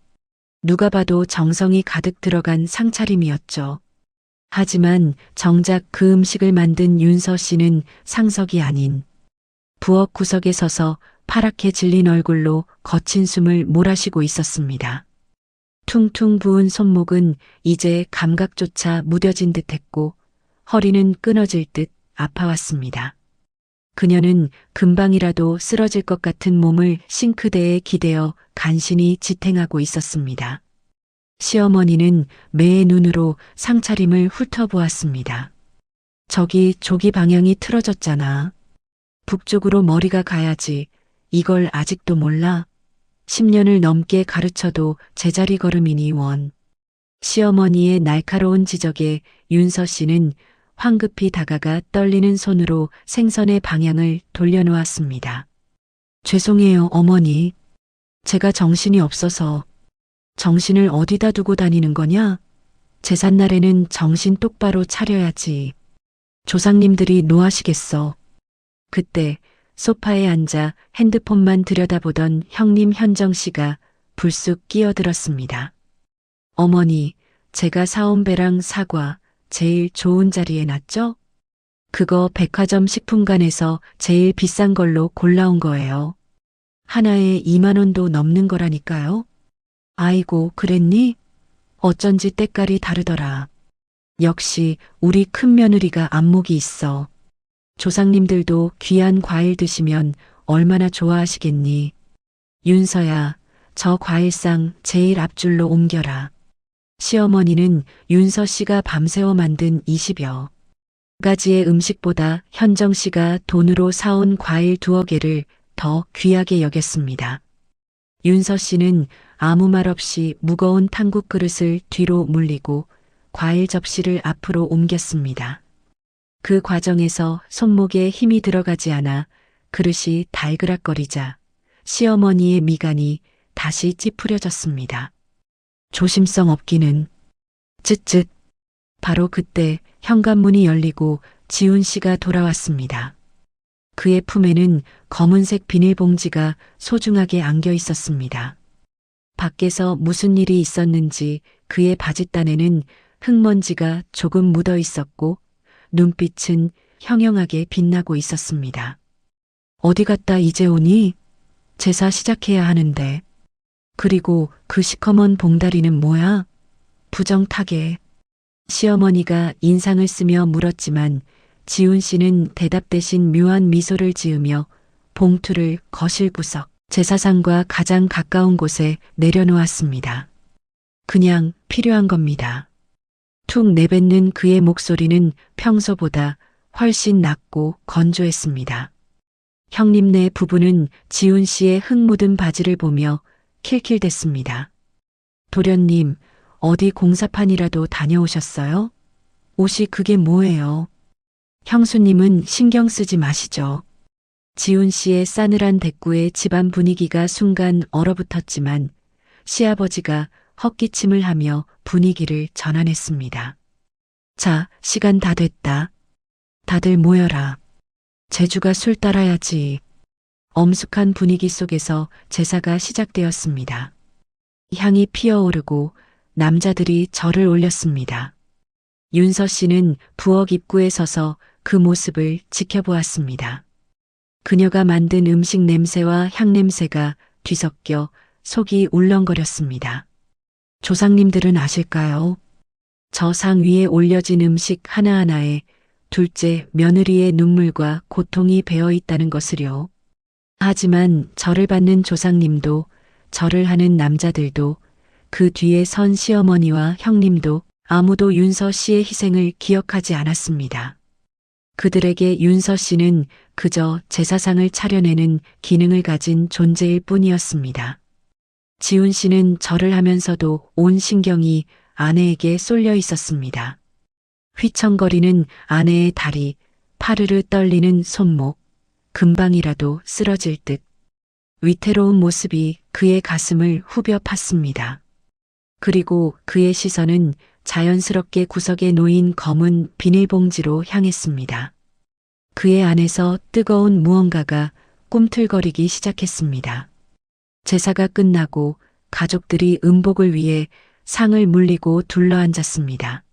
S1: 누가 봐도 정성이 가득 들어간 상차림이었죠. 하지만 정작 그 음식을 만든 윤서 씨는 상석이 아닌 부엌 구석에 서서 파랗게 질린 얼굴로 거친 숨을 몰아쉬고 있었습니다. 퉁퉁 부은 손목은 이제 감각조차 무뎌진 듯했고 허리는 끊어질 듯 아파왔습니다. 그녀는 금방이라도 쓰러질 것 같은 몸을 싱크대에 기대어 간신히 지탱하고 있었습니다. 시어머니는 매의 눈으로 상차림을 훑어보았습니다. 저기 조기 방향이 틀어졌잖아. 북쪽으로 머리가 가야지. 이걸 아직도 몰라? 10년을 넘게 가르쳐도 제자리 걸음이니 원. 시어머니의 날카로운 지적에 윤서 씨는 황급히 다가가 떨리는 손으로 생선의 방향을 돌려놓았습니다. 죄송해요, 어머니. 제가 정신이 없어서. 정신을 어디다 두고 다니는 거냐? 제삿날에는 정신 똑바로 차려야지. 조상님들이 노하시겠어. 그때 소파에 앉아 핸드폰만 들여다보던 형님 현정 씨가 불쑥 끼어들었습니다. 어머니, 제가 사온 배랑 사과 제일 좋은 자리에 놨죠? 그거 백화점 식품관에서 제일 비싼 걸로 골라온 거예요. 하나에 2만 원도 넘는 거라니까요. 아이고, 그랬니? 어쩐지 때깔이 다르더라. 역시 우리 큰며느리가 안목이 있어. 조상님들도 귀한 과일 드시면 얼마나 좋아하시겠니. 윤서야, 저 과일상 제일 앞줄로 옮겨라. 시어머니는 윤서 씨가 밤새워 만든 20여 가지의 음식보다 현정 씨가 돈으로 사온 과일 2개를 더 귀하게 여겼습니다. 윤서 씨는 아무 말 없이 무거운 탕국 그릇을 뒤로 물리고 과일 접시를 앞으로 옮겼습니다. 그 과정에서 손목에 힘이 들어가지 않아 그릇이 달그락거리자 시어머니의 미간이 다시 찌푸려졌습니다. 조심성 없기는. 쯧쯧. 바로 그때 현관문이 열리고 지훈 씨가 돌아왔습니다. 그의 품에는 검은색 비닐봉지가 소중하게 안겨 있었습니다. 밖에서 무슨 일이 있었는지 그의 바짓단에는 흙먼지가 조금 묻어 있었고 눈빛은 형형하게 빛나고 있었습니다. 어디 갔다 이제 오니? 제사 시작해야 하는데. 그리고 그 시커먼 봉다리는 뭐야? 부정타게. 시어머니가 인상을 쓰며 물었지만 지훈 씨는 대답 대신 묘한 미소를 지으며 봉투를 거실 구석 제사상과 가장 가까운 곳에 내려놓았습니다. 그냥 필요한 겁니다. 툭 내뱉는 그의 목소리는 평소보다 훨씬 낮고 건조했습니다. 형님네 부부는 지훈 씨의 흙 묻은 바지를 보며 킬킬댔습니다. 도련님, 어디 공사판이라도 다녀오셨어요? 옷이 그게 뭐예요? 형수님은 신경 쓰지 마시죠. 지훈 씨의 싸늘한 대꾸에 집안 분위기가 순간 얼어붙었지만 시아버지가 헛기침을 하며 분위기를 전환했습니다. 자, 시간 다 됐다. 다들 모여라. 제주가 술 따라야지. 엄숙한 분위기 속에서 제사가 시작되었습니다. 향이 피어오르고 남자들이 절을 올렸습니다. 윤서 씨는 부엌 입구에 서서 그 모습을 지켜보았습니다. 그녀가 만든 음식 냄새와 향 냄새가 뒤섞여 속이 울렁거렸습니다. 조상님들은 아실까요? 저 상 위에 올려진 음식 하나하나에 둘째 며느리의 눈물과 고통이 배어 있다는 것을요. 하지만 절을 받는 조상님도 절을 하는 남자들도 그 뒤에 선 시어머니와 형님도 아무도 윤서 씨의 희생을 기억하지 않았습니다. 그들에게 윤서 씨는 그저 제사상을 차려내는 기능을 가진 존재일 뿐이었습니다. 지훈 씨는 절을 하면서도 온 신경이 아내에게 쏠려 있었습니다. 휘청거리는 아내의 다리, 파르르 떨리는 손목, 금방이라도 쓰러질 듯 위태로운 모습이 그의 가슴을 후벼 팠습니다. 그리고 그의 시선은 자연스럽게 구석에 놓인 검은 비닐봉지로 향했습니다. 그의 안에서 뜨거운 무언가가 꿈틀거리기 시작했습니다. 제사가 끝나고 가족들이 음복을 위해 상을 물리고 둘러앉았습니다.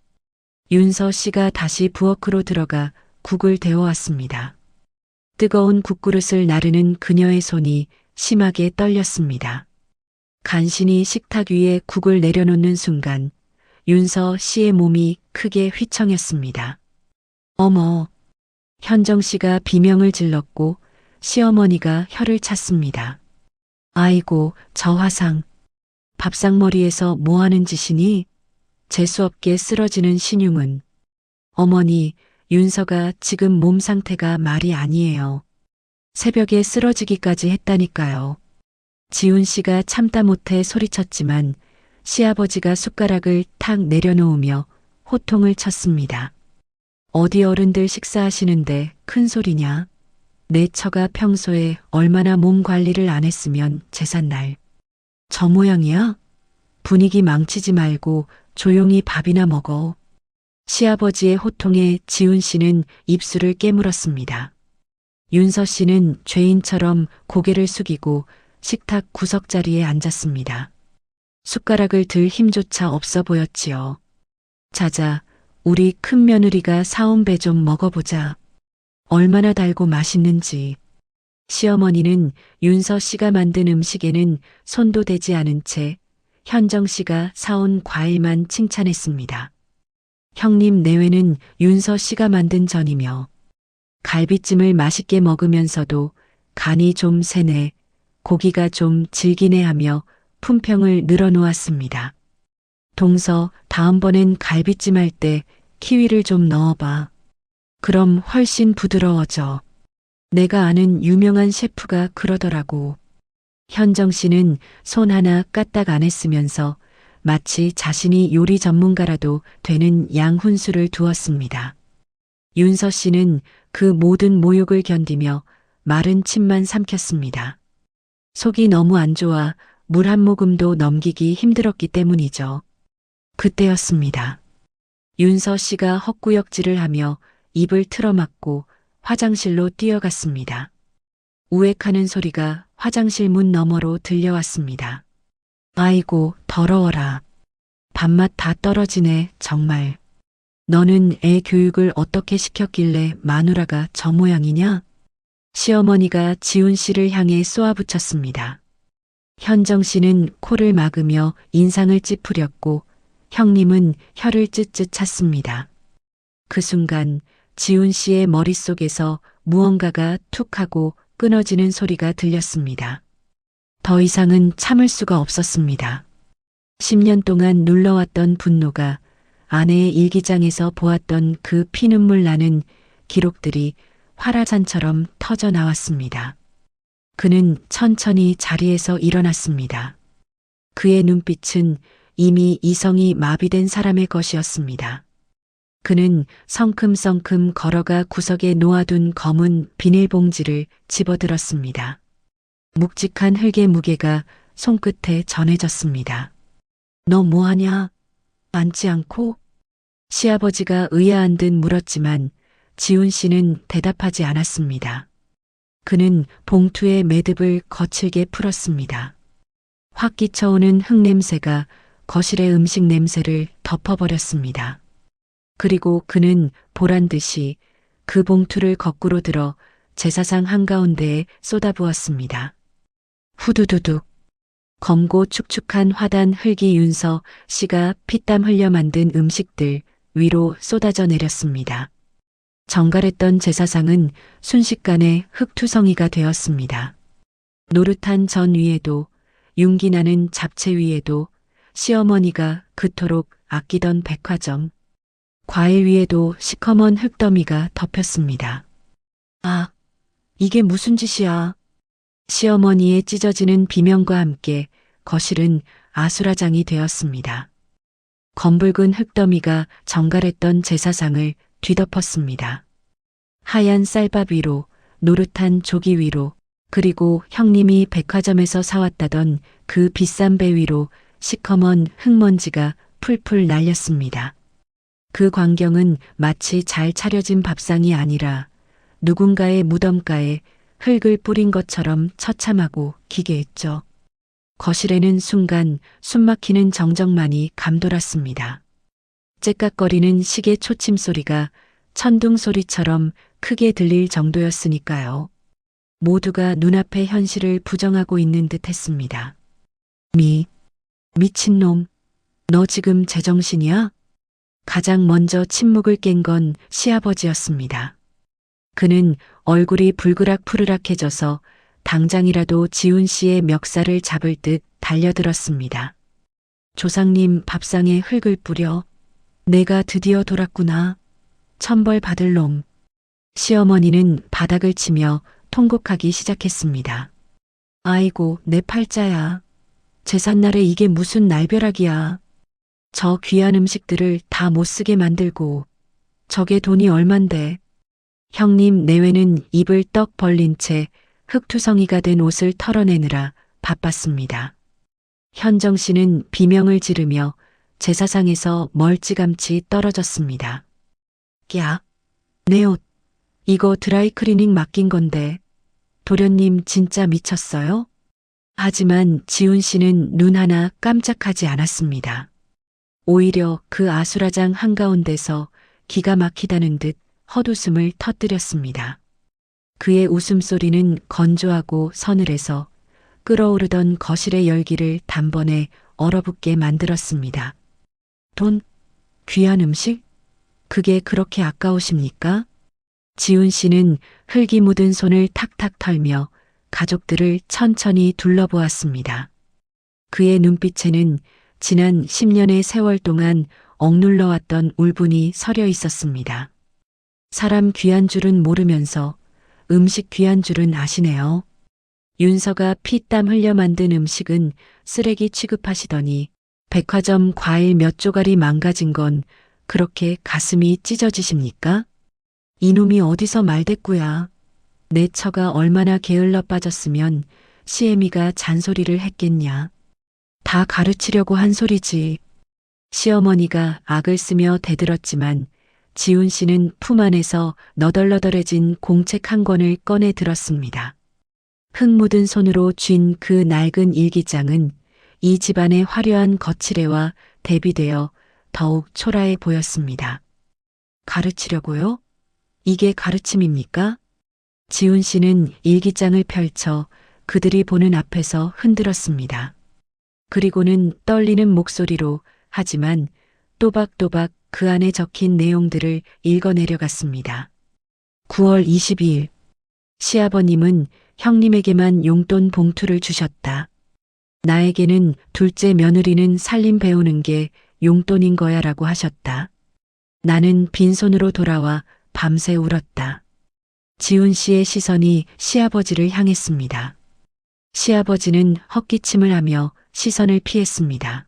S1: 윤서 씨가 다시 부엌으로 들어가 국을 데워왔습니다. 뜨거운 국그릇을 나르는 그녀의 손이 심하게 떨렸습니다. 간신히 식탁 위에 국을 내려놓는 순간 윤서 씨의 몸이 크게 휘청였습니다. 어머! 현정 씨가 비명을 질렀고 시어머니가 혀를 찼습니다. 아이고, 저 화상. 밥상머리에서 뭐하는 짓이니? 재수없게 쓰러지는 신용은. 어머니, 윤서가 지금 몸 상태가 말이 아니에요. 새벽에 쓰러지기까지 했다니까요. 지훈 씨가 참다 못해 소리쳤지만 시아버지가 숟가락을 탁 내려놓으며 호통을 쳤습니다. 어디 어른들 식사하시는데 큰 소리냐? 내 처가 평소에 얼마나 몸 관리를 안 했으면 제삿날. 저 모양이야? 분위기 망치지 말고 조용히 밥이나 먹어. 시아버지의 호통에 지훈 씨는 입술을 깨물었습니다. 윤서 씨는 죄인처럼 고개를 숙이고 식탁 구석자리에 앉았습니다. 숟가락을 들 힘조차 없어 보였지요. 자자, 우리 큰 며느리가 사온 배 좀 먹어보자. 얼마나 달고 맛있는지. 시어머니는 윤서 씨가 만든 음식에는 손도 대지 않은 채 현정 씨가 사온 과일만 칭찬했습니다. 형님 내외는 윤서 씨가 만든 전이며 갈비찜을 맛있게 먹으면서도 간이 좀 세네, 고기가 좀 질기네 하며 품평을 늘어놓았습니다. 동서, 다음번엔 갈비찜 할 때 키위를 좀 넣어봐. 그럼 훨씬 부드러워져. 내가 아는 유명한 셰프가 그러더라고. 현정 씨는 손 하나 까딱 안 했으면서 마치 자신이 요리 전문가라도 되는 양훈수를 두었습니다. 윤서 씨는 그 모든 모욕을 견디며 마른 침만 삼켰습니다. 속이 너무 안 좋아 물 한 모금도 넘기기 힘들었기 때문이죠. 그때였습니다. 윤서 씨가 헛구역질을 하며 입을 틀어막고 화장실로 뛰어갔습니다. 우액하는 소리가 화장실 문 너머로 들려왔습니다. 아이고, 더러워라. 밥맛 다 떨어지네, 정말. 너는 애 교육을 어떻게 시켰길래 마누라가 저 모양이냐? 시어머니가 지훈 씨를 향해 쏘아붙였습니다. 현정 씨는 코를 막으며 인상을 찌푸렸고 형님은 혀를 쯧쯧 찼습니다. 그 순간 지훈 씨의 머릿속에서 무언가가 툭 하고 끊어지는 소리가 들렸습니다. 더 이상은 참을 수가 없었습니다. 10년 동안 눌러왔던 분노가 아내의 일기장에서 보았던 그 피눈물 나는 기록들이 화라산처럼 터져 나왔습니다. 그는 천천히 자리에서 일어났습니다. 그의 눈빛은 이미 이성이 마비된 사람의 것이었습니다. 그는 성큼성큼 걸어가 구석에 놓아둔 검은 비닐봉지를 집어들었습니다. 묵직한 흙의 무게가 손끝에 전해졌습니다. 너 뭐하냐? 앉지 않고? 시아버지가 의아한 듯 물었지만 지훈 씨는 대답하지 않았습니다. 그는 봉투의 매듭을 거칠게 풀었습니다. 확 끼쳐오는 흙냄새가 거실의 음식 냄새를 덮어버렸습니다. 그리고 그는 보란듯이 그 봉투를 거꾸로 들어 제사상 한가운데에 쏟아부었습니다. 후두두둑. 검고 축축한 화단 흙이 윤서 씨가 피땀 흘려 만든 음식들 위로 쏟아져 내렸습니다. 정갈했던 제사상은 순식간에 흙투성이가 되었습니다. 노릇한 전 위에도 윤기나는 잡채 위에도 시어머니가 그토록 아끼던 백화점, 과일 위에도 시커먼 흙더미가 덮였습니다. 아, 이게 무슨 짓이야? 시어머니의 찢어지는 비명과 함께 거실은 아수라장이 되었습니다. 검붉은 흙더미가 정갈했던 제사상을 뒤덮었습니다. 하얀 쌀밥 위로, 노릇한 조기 위로, 그리고 형님이 백화점에서 사왔다던 그 비싼 배 위로 시커먼 흙먼지가 풀풀 날렸습니다. 그 광경은 마치 잘 차려진 밥상이 아니라 누군가의 무덤가에 흙을 뿌린 것처럼 처참하고 기괴했죠. 거실에는 순간 숨막히는 정적만이 감돌았습니다. 째깍거리는 시계 초침 소리가 천둥 소리처럼 크게 들릴 정도였으니까요. 모두가 눈앞의 현실을 부정하고 있는 듯 했습니다. 미친놈, 너 지금 제정신이야? 가장 먼저 침묵을 깬 건 시아버지였습니다. 그는 얼굴이 불그락푸르락해져서 당장이라도 지훈 씨의 멱살을 잡을 듯 달려들었습니다. 조상님 밥상에 흙을 뿌려. 내가 드디어 돌았구나. 천벌 받을 놈. 시어머니는 바닥을 치며 통곡하기 시작했습니다. 아이고, 내 팔자야. 제삿날에 이게 무슨 날벼락이야. 저 귀한 음식들을 다 못 쓰게 만들고 저게 돈이 얼만데. 형님 내외는 입을 떡 벌린 채 흙투성이가 된 옷을 털어내느라 바빴습니다. 현정 씨는 비명을 지르며 제사상에서 멀찌감치 떨어졌습니다. 야, 내 옷. 이거 드라이클리닝 맡긴 건데. 도련님 진짜 미쳤어요? 하지만 지훈 씨는 눈 하나 깜짝하지 않았습니다. 오히려 그 아수라장 한가운데서 기가 막히다는 듯 헛웃음을 터뜨렸습니다. 그의 웃음소리는 건조하고 서늘해서 끓어오르던 거실의 열기를 단번에 얼어붙게 만들었습니다. 돈? 귀한 음식? 그게 그렇게 아까우십니까? 지훈 씨는 흙이 묻은 손을 탁탁 털며 가족들을 천천히 둘러보았습니다. 그의 눈빛에는 지난 10년의 세월 동안 억눌러왔던 울분이 서려 있었습니다. 사람 귀한 줄은 모르면서 음식 귀한 줄은 아시네요. 윤서가 피땀 흘려 만든 음식은 쓰레기 취급하시더니 백화점 과일 몇 조각이 망가진 건 그렇게 가슴이 찢어지십니까? 이놈이 어디서 말대꾸야. 내 처가 얼마나 게을러 빠졌으면 시애미가 잔소리를 했겠냐. 다 가르치려고 한 소리지. 시어머니가 악을 쓰며 대들었지만 지훈 씨는 품 안에서 너덜너덜해진 공책 한 권을 꺼내 들었습니다. 흙 묻은 손으로 쥔 그 낡은 일기장은 이 집안의 화려한 거칠애와 대비되어 더욱 초라해 보였습니다. 가르치려고요? 이게 가르침입니까? 지훈 씨는 일기장을 펼쳐 그들이 보는 앞에서 흔들었습니다. 그리고는 떨리는 목소리로 하지만 또박또박 그 안에 적힌 내용들을 읽어내려갔습니다. 9월 22일 시아버님은 형님에게만 용돈 봉투를 주셨다. 나에게는 둘째 며느리는 살림 배우는 게 용돈인 거야 라고 하셨다. 나는 빈손으로 돌아와 밤새 울었다. 지훈 씨의 시선이 시아버지를 향했습니다. 시아버지는 헛기침을 하며 시선을 피했습니다.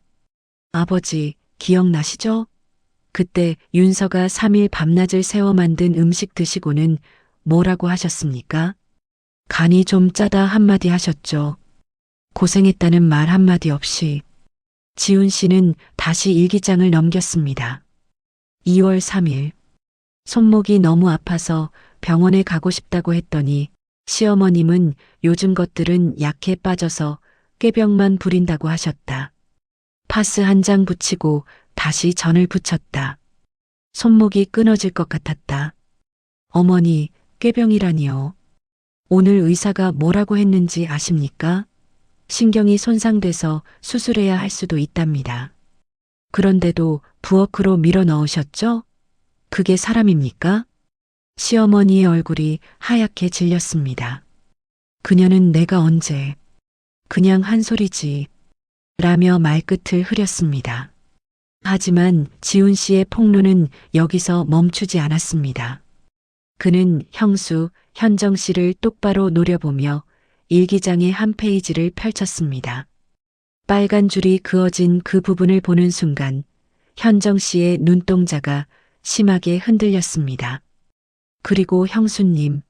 S1: 아버지, 기억나시죠? 그때 윤서가 3일 밤낮을 새워 만든 음식 드시고는 뭐라고 하셨습니까? 간이 좀 짜다 한마디 하셨죠. 고생했다는 말 한마디 없이. 지훈 씨는 다시 일기장을 넘겼습니다. 2월 3일. 손목이 너무 아파서 병원에 가고 싶다고 했더니 시어머님은 요즘 것들은 약해 빠져서 꾀병만 부린다고 하셨다. 파스 한 장 붙이고 다시 전을 붙였다. 손목이 끊어질 것 같았다. 어머니, 꾀병이라니요. 오늘 의사가 뭐라고 했는지 아십니까? 신경이 손상돼서 수술해야 할 수도 있답니다. 그런데도 부엌으로 밀어 넣으셨죠? 그게 사람입니까? 시어머니의 얼굴이 하얗게 질렸습니다. 그녀는 내가 언제, 그냥 한 소리지, 라며 말끝을 흐렸습니다. 하지만 지훈 씨의 폭로는 여기서 멈추지 않았습니다. 그는 형수, 현정 씨를 똑바로 노려보며 일기장의 한 페이지를 펼쳤습니다. 빨간 줄이 그어진 그 부분을 보는 순간 현정 씨의 눈동자가 심하게 흔들렸습니다. 그리고 형수님,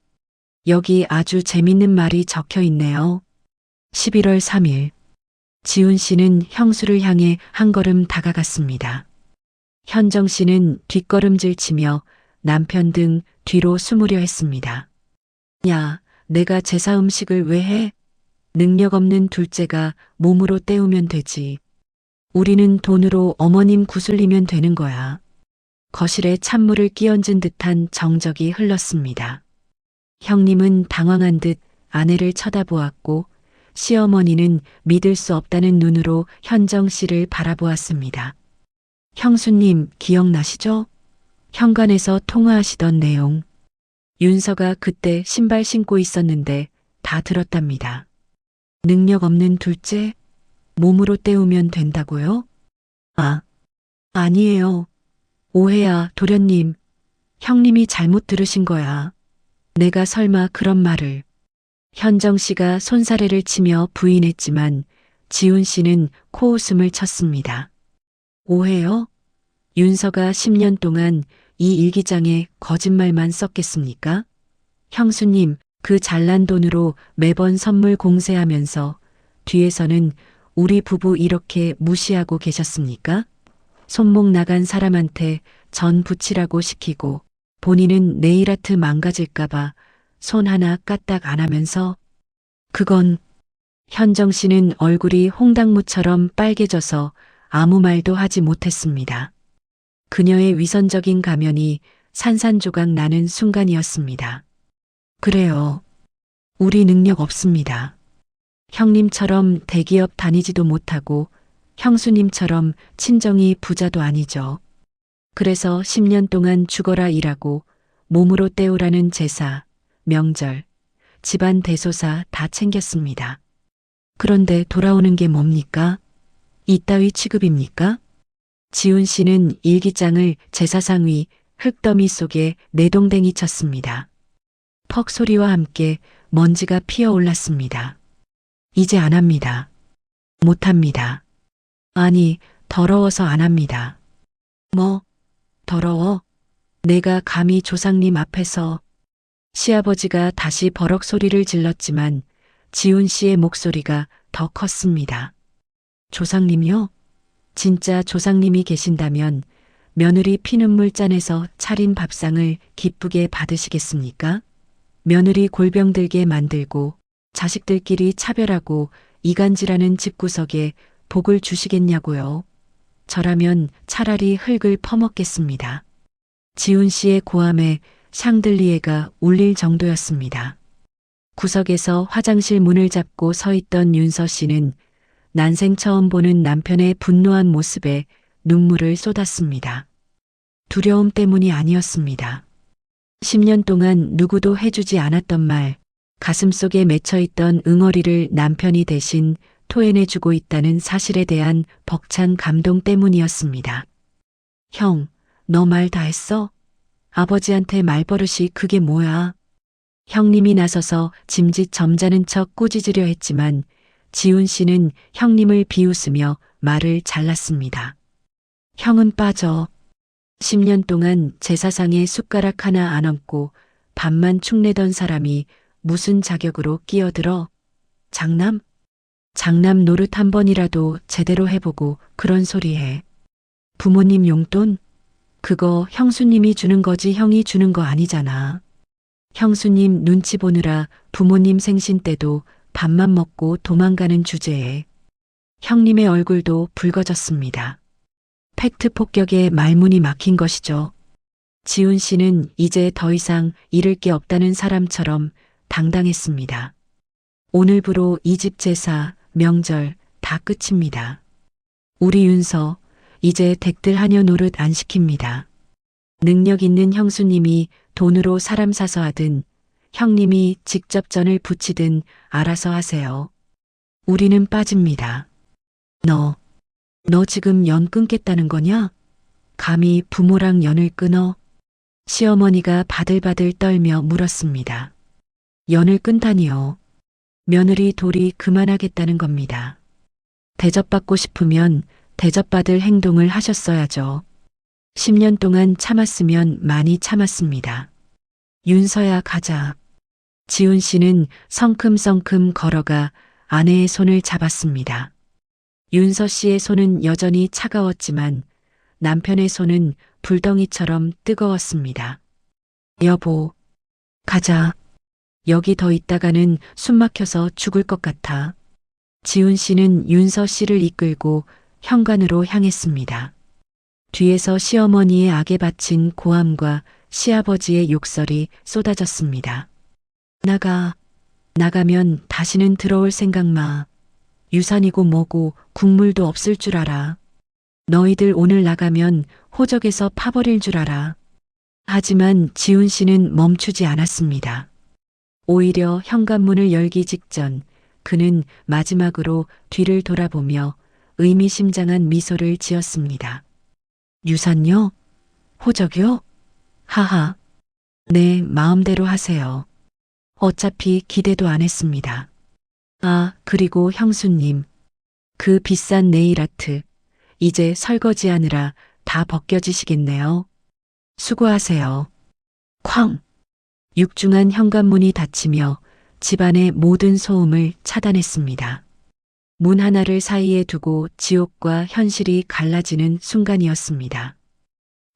S1: 여기 아주 재밌는 말이 적혀 있네요. 11월 3일. 지훈 씨는 형수를 향해 한 걸음 다가갔습니다. 현정 씨는 뒷걸음질 치며 남편 등 뒤로 숨으려 했습니다. 야, 내가 제사 음식을 왜 해? 능력 없는 둘째가 몸으로 때우면 되지. 우리는 돈으로 어머님 구슬리면 되는 거야. 거실에 찬물을 끼얹은 듯한 정적이 흘렀습니다. 형님은 당황한 듯 아내를 쳐다보았고 시어머니는 믿을 수 없다는 눈으로 현정 씨를 바라보았습니다. 형수님 기억나시죠? 현관에서 통화하시던 내용. 윤서가 그때 신발 신고 있었는데 다 들었답니다. 능력 없는 둘째? 몸으로 때우면 된다고요? 아, 아니에요. 오해야, 도련님. 형님이 잘못 들으신 거야. 내가 설마 그런 말을. 현정 씨가 손사래를 치며 부인했지만 지훈 씨는 코웃음을 쳤습니다. 오해요? 윤서가 10년 동안 이 일기장에 거짓말만 썼겠습니까? 형수님, 그 잘난 돈으로 매번 선물 공세하면서 뒤에서는 우리 부부 이렇게 무시하고 계셨습니까? 손목 나간 사람한테 전 붙이라고 시키고 본인은 네일아트 망가질까봐 손 하나 까딱 안 하면서 그건 현정 씨는 얼굴이 홍당무처럼 빨개져서 아무 말도 하지 못했습니다. 그녀의 위선적인 가면이 산산조각 나는 순간이었습니다. 그래요. 우리 능력 없습니다. 형님처럼 대기업 다니지도 못하고 형수님처럼 친정이 부자도 아니죠. 그래서 10년 동안 죽어라 일하고 몸으로 때우라는 제사, 명절, 집안 대소사 다 챙겼습니다. 그런데 돌아오는 게 뭡니까? 이따위 취급입니까? 지훈 씨는 일기장을 제사상 위 흙더미 속에 내동댕이 쳤습니다. 퍽 소리와 함께 먼지가 피어올랐습니다. 이제 안 합니다. 못 합니다. 아니, 더러워서 안 합니다. 뭐, 더러워? 내가 감히 조상님 앞에서. 시아버지가 다시 버럭 소리를 질렀지만 지훈 씨의 목소리가 더 컸습니다. 조상님이요? 진짜 조상님이 계신다면 며느리 피눈물 짜내서 차린 밥상을 기쁘게 받으시겠습니까? 며느리 골병 들게 만들고 자식들끼리 차별하고 이간질하는 집구석에 복을 주시겠냐고요. 저라면 차라리 흙을 퍼먹겠습니다. 지훈 씨의 고함에 샹들리에가 울릴 정도였습니다. 구석에서 화장실 문을 잡고 서 있던 윤서 씨는 난생 처음 보는 남편의 분노한 모습에 눈물을 쏟았습니다. 두려움 때문이 아니었습니다. 10년 동안 누구도 해주지 않았던 말, 가슴속에 맺혀있던 응어리를 남편이 대신 토해내주고 있다는 사실에 대한 벅찬 감동 때문이었습니다. 형, 너 말 다 했어? 아버지한테 말버릇이 그게 뭐야? 형님이 나서서 짐짓 점잖은 척 꾸짖으려 했지만 지훈 씨는 형님을 비웃으며 말을 잘랐습니다. 형은 빠져. 10년 동안 제사상에 숟가락 하나 안 얹고 밥만 축내던 사람이 무슨 자격으로 끼어들어? 장남? 장남 노릇 한 번이라도 제대로 해보고 그런 소리 해. 부모님 용돈? 그거 형수님이 주는 거지 형이 주는 거 아니잖아. 형수님 눈치 보느라 부모님 생신 때도 밥만 먹고 도망가는 주제에 형님의 얼굴도 붉어졌습니다. 팩트 폭격에 말문이 막힌 것이죠. 지훈 씨는 이제 더 이상 잃을 게 없다는 사람처럼 당당했습니다. 오늘부로 이 집 제사, 명절 다 끝입니다. 우리 윤서 이제 댁들 하녀 노릇 안 시킵니다. 능력 있는 형수님이 돈으로 사람 사서 하든 형님이 직접 전을 부치든 알아서 하세요. 우리는 빠집니다. 너 지금 연 끊겠다는 거냐? 감히 부모랑 연을 끊어? 시어머니가 바들바들 떨며 물었습니다. 연을 끊다니요. 며느리 돌이 그만하겠다는 겁니다. 대접받고 싶으면 대접받을 행동을 하셨어야죠. 10년 동안 참았으면 많이 참았습니다. 윤서야 가자. 지훈 씨는 성큼성큼 걸어가 아내의 손을 잡았습니다. 윤서 씨의 손은 여전히 차가웠지만 남편의 손은 불덩이처럼 뜨거웠습니다. 여보, 가자. 여기 더 있다가는 숨 막혀서 죽을 것 같아. 지훈 씨는 윤서 씨를 이끌고 현관으로 향했습니다. 뒤에서 시어머니의 악에 바친 고함과 시아버지의 욕설이 쏟아졌습니다. 나가면 다시는 들어올 생각 마. 유산이고 뭐고 국물도 없을 줄 알아. 너희들 오늘 나가면 호적에서 파버릴 줄 알아. 하지만 지훈 씨는 멈추지 않았습니다. 오히려 현관문을 열기 직전 그는 마지막으로 뒤를 돌아보며 의미심장한 미소를 지었습니다. 유산요? 호적요? 하하. 네, 마음대로 하세요. 어차피 기대도 안 했습니다. 아, 그리고 형수님. 그 비싼 네일아트. 이제 설거지하느라 다 벗겨지시겠네요. 수고하세요. 쾅! 육중한 현관문이 닫히며 집안의 모든 소음을 차단했습니다. 문 하나를 사이에 두고 지옥과 현실이 갈라지는 순간이었습니다.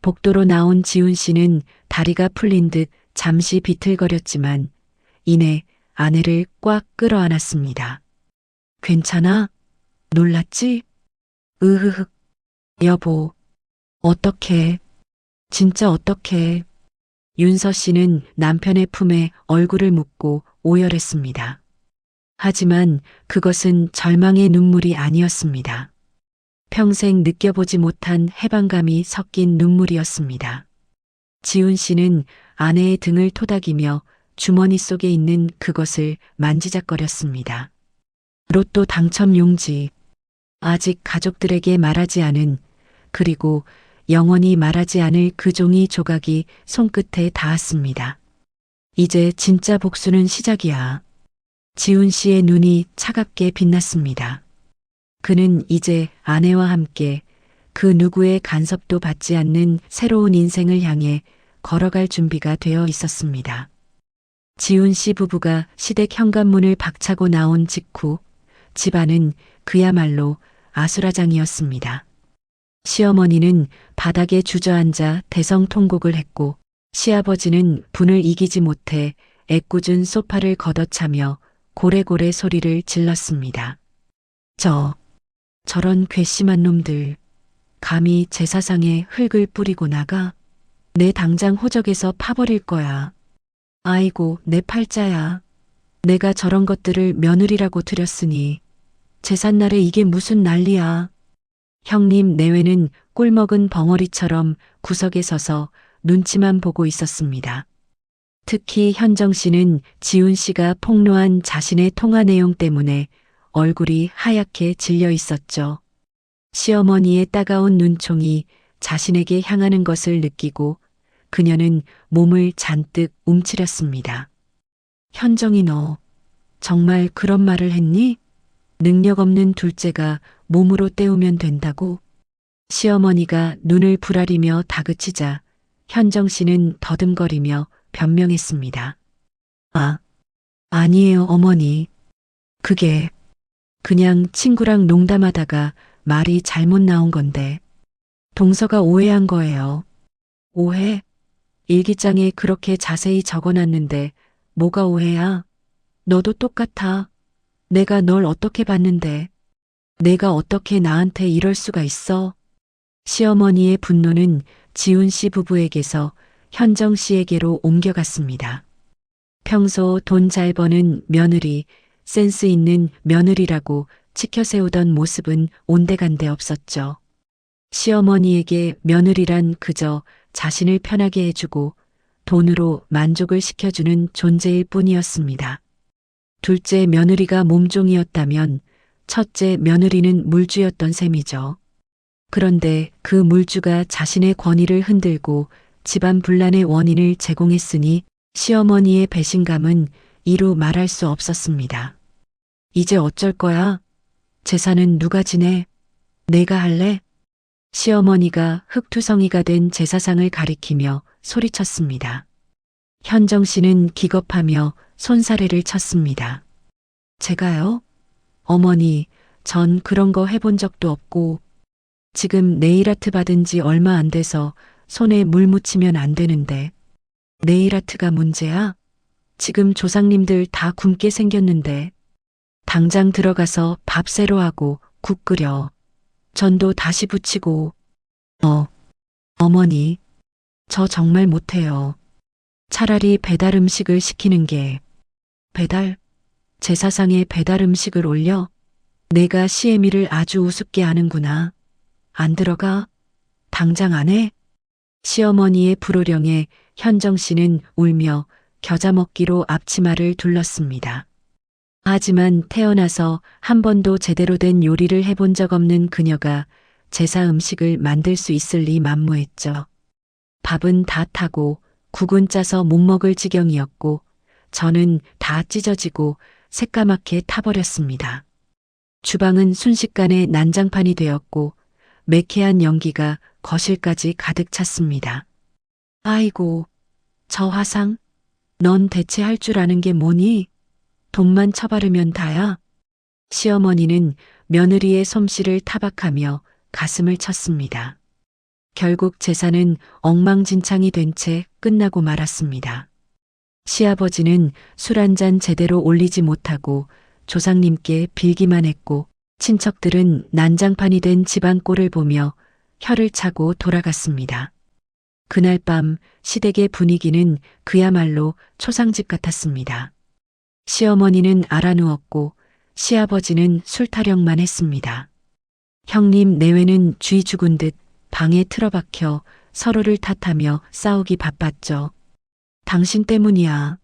S1: 복도로 나온 지훈 씨는 다리가 풀린 듯 잠시 비틀거렸지만 이내 아내를 꽉 끌어안았습니다. 괜찮아? 놀랐지? 으흐흑. 여보, 어떡해. 진짜 어떡해. 윤서 씨는 남편의 품에 얼굴을 묻고 오열했습니다. 하지만 그것은 절망의 눈물이 아니었습니다. 평생 느껴보지 못한 해방감이 섞인 눈물이었습니다. 지훈 씨는 아내의 등을 토닥이며 주머니 속에 있는 그것을 만지작거렸습니다. 로또 당첨 용지. 아직 가족들에게 말하지 않은 그리고 영원히 말하지 않을 그 종이 조각이 손끝에 닿았습니다. 이제 진짜 복수는 시작이야. 지훈 씨의 눈이 차갑게 빛났습니다. 그는 이제 아내와 함께 그 누구의 간섭도 받지 않는 새로운 인생을 향해 걸어갈 준비가 되어 있었습니다. 지훈 씨 부부가 시댁 현관문을 박차고 나온 직후 집안은 그야말로 아수라장이었습니다. 시어머니는 바닥에 주저앉아 대성통곡을 했고 시아버지는 분을 이기지 못해 애꿎은 소파를 걷어차며 고래고래 소리를 질렀습니다. 저런 괘씸한 놈들. 감히 제사상에 흙을 뿌리고 나가? 내 당장 호적에서 파버릴 거야. 아이고 내 팔자야. 내가 저런 것들을 며느리라고 들였으니 제삿날에 이게 무슨 난리야. 형님 내외는 꿀먹은 벙어리처럼 구석에 서서 눈치만 보고 있었습니다. 특히 현정 씨는 지훈 씨가 폭로한 자신의 통화 내용 때문에 얼굴이 하얗게 질려 있었죠. 시어머니의 따가운 눈총이 자신에게 향하는 것을 느끼고 그녀는 몸을 잔뜩 움츠렸습니다. 현정이 너 정말 그런 말을 했니? 능력 없는 둘째가 몸으로 때우면 된다고? 시어머니가 눈을 부라리며 다그치자 현정 씨는 더듬거리며 변명했습니다. 아, 아니에요, 어머니. 그게 그냥 친구랑 농담하다가 말이 잘못 나온 건데 동서가 오해한 거예요. 오해? 일기장에 그렇게 자세히 적어놨는데 뭐가 오해야? 너도 똑같아. 내가 널 어떻게 봤는데 내가 어떻게 나한테 이럴 수가 있어? 시어머니의 분노는 지훈 씨 부부에게서 현정 씨에게로 옮겨갔습니다. 평소 돈 잘 버는 며느리, 센스 있는 며느리라고 치켜세우던 모습은 온데간데 없었죠. 시어머니에게 며느리란 그저 자신을 편하게 해주고 돈으로 만족을 시켜주는 존재일 뿐이었습니다. 둘째 며느리가 몸종이었다면 첫째 며느리는 물주였던 셈이죠. 그런데 그 물주가 자신의 권위를 흔들고 집안 분란의 원인을 제공했으니 시어머니의 배신감은 이루 말할 수 없었습니다. 이제 어쩔 거야? 제사는 누가 지내? 내가 할래? 시어머니가 흙투성이가 된 제사상을 가리키며 소리쳤습니다. 현정 씨는 기겁하며 손사래를 쳤습니다. 제가요? 어머니, 전 그런 거 해본 적도 없고 지금 네일아트 받은 지 얼마 안 돼서 손에 물 묻히면 안 되는데 네일아트가 문제야? 지금 조상님들 다 굶게 생겼는데 당장 들어가서 밥 새로 하고 국 끓여 전도 다시 붙이고 어머니, 저 정말 못해요. 차라리 배달 음식을 시키는 게 배달? 제사상에 배달 음식을 올려? 내가 시애미를 아주 우습게 아는구나. 안 들어가? 당장 안 해? 시어머니의 불호령에 현정 씨는 울며 겨자 먹기로 앞치마를 둘렀습니다. 하지만 태어나서 한 번도 제대로 된 요리를 해본 적 없는 그녀가 제사 음식을 만들 수 있을 리 만무했죠. 밥은 다 타고 국은 짜서 못 먹을 지경이었고 저는 다 찢어지고 새까맣게 타버렸습니다. 주방은 순식간에 난장판이 되었고 매캐한 연기가 거실까지 가득 찼습니다. 아이고, 저 화상? 넌 대체 할 줄 아는 게 뭐니? 돈만 처바르면 다야. 시어머니는 며느리의 솜씨를 타박하며 가슴을 쳤습니다. 결국 제사는 엉망진창이 된 채 끝나고 말았습니다. 시아버지는 술 한 잔 제대로 올리지 못하고 조상님께 빌기만 했고 친척들은 난장판이 된 집안 꼴을 보며 혀를 차고 돌아갔습니다. 그날 밤 시댁의 분위기는 그야말로 초상집 같았습니다. 시어머니는 알아누웠고 시아버지는 술 타령만 했습니다. 형님 내외는 쥐 죽은 듯 방에 틀어박혀 서로를 탓하며 싸우기 바빴죠. 당신 때문이야.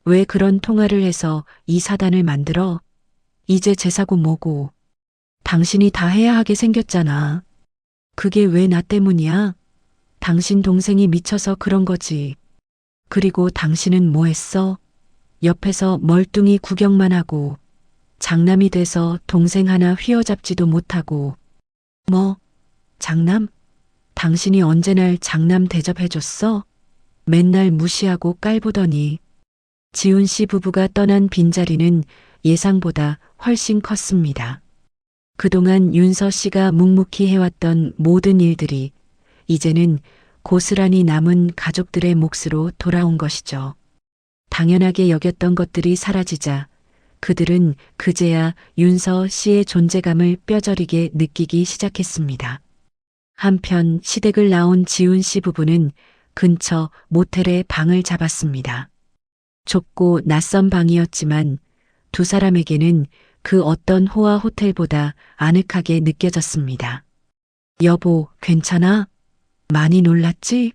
S1: 왜 그런 통화를 해서 이 사단을 만들어? 이제 제사고 뭐고. 당신이 다 해야 하게 생겼잖아. 그게 왜 나 때문이야? 당신 동생이 미쳐서 그런 거지. 그리고 당신은 뭐 했어? 옆에서 멀뚱히 구경만 하고 장남이 돼서 동생 하나 휘어잡지도 못하고. 뭐? 장남? 당신이 언제 날 장남 대접해줬어? 맨날 무시하고 깔보더니. 지훈 씨 부부가 떠난 빈자리는 예상보다 훨씬 컸습니다. 그동안 윤서 씨가 묵묵히 해왔던 모든 일들이 이제는 고스란히 남은 가족들의 몫으로 돌아온 것이죠. 당연하게 여겼던 것들이 사라지자 그들은 그제야 윤서 씨의 존재감을 뼈저리게 느끼기 시작했습니다. 한편 시댁을 나온 지훈 씨 부부는 근처 모텔에 방을 잡았습니다. 좁고 낯선 방이었지만 두 사람에게는 그 어떤 호화 호텔보다 아늑하게 느껴졌습니다. 여보, 괜찮아? 많이 놀랐지?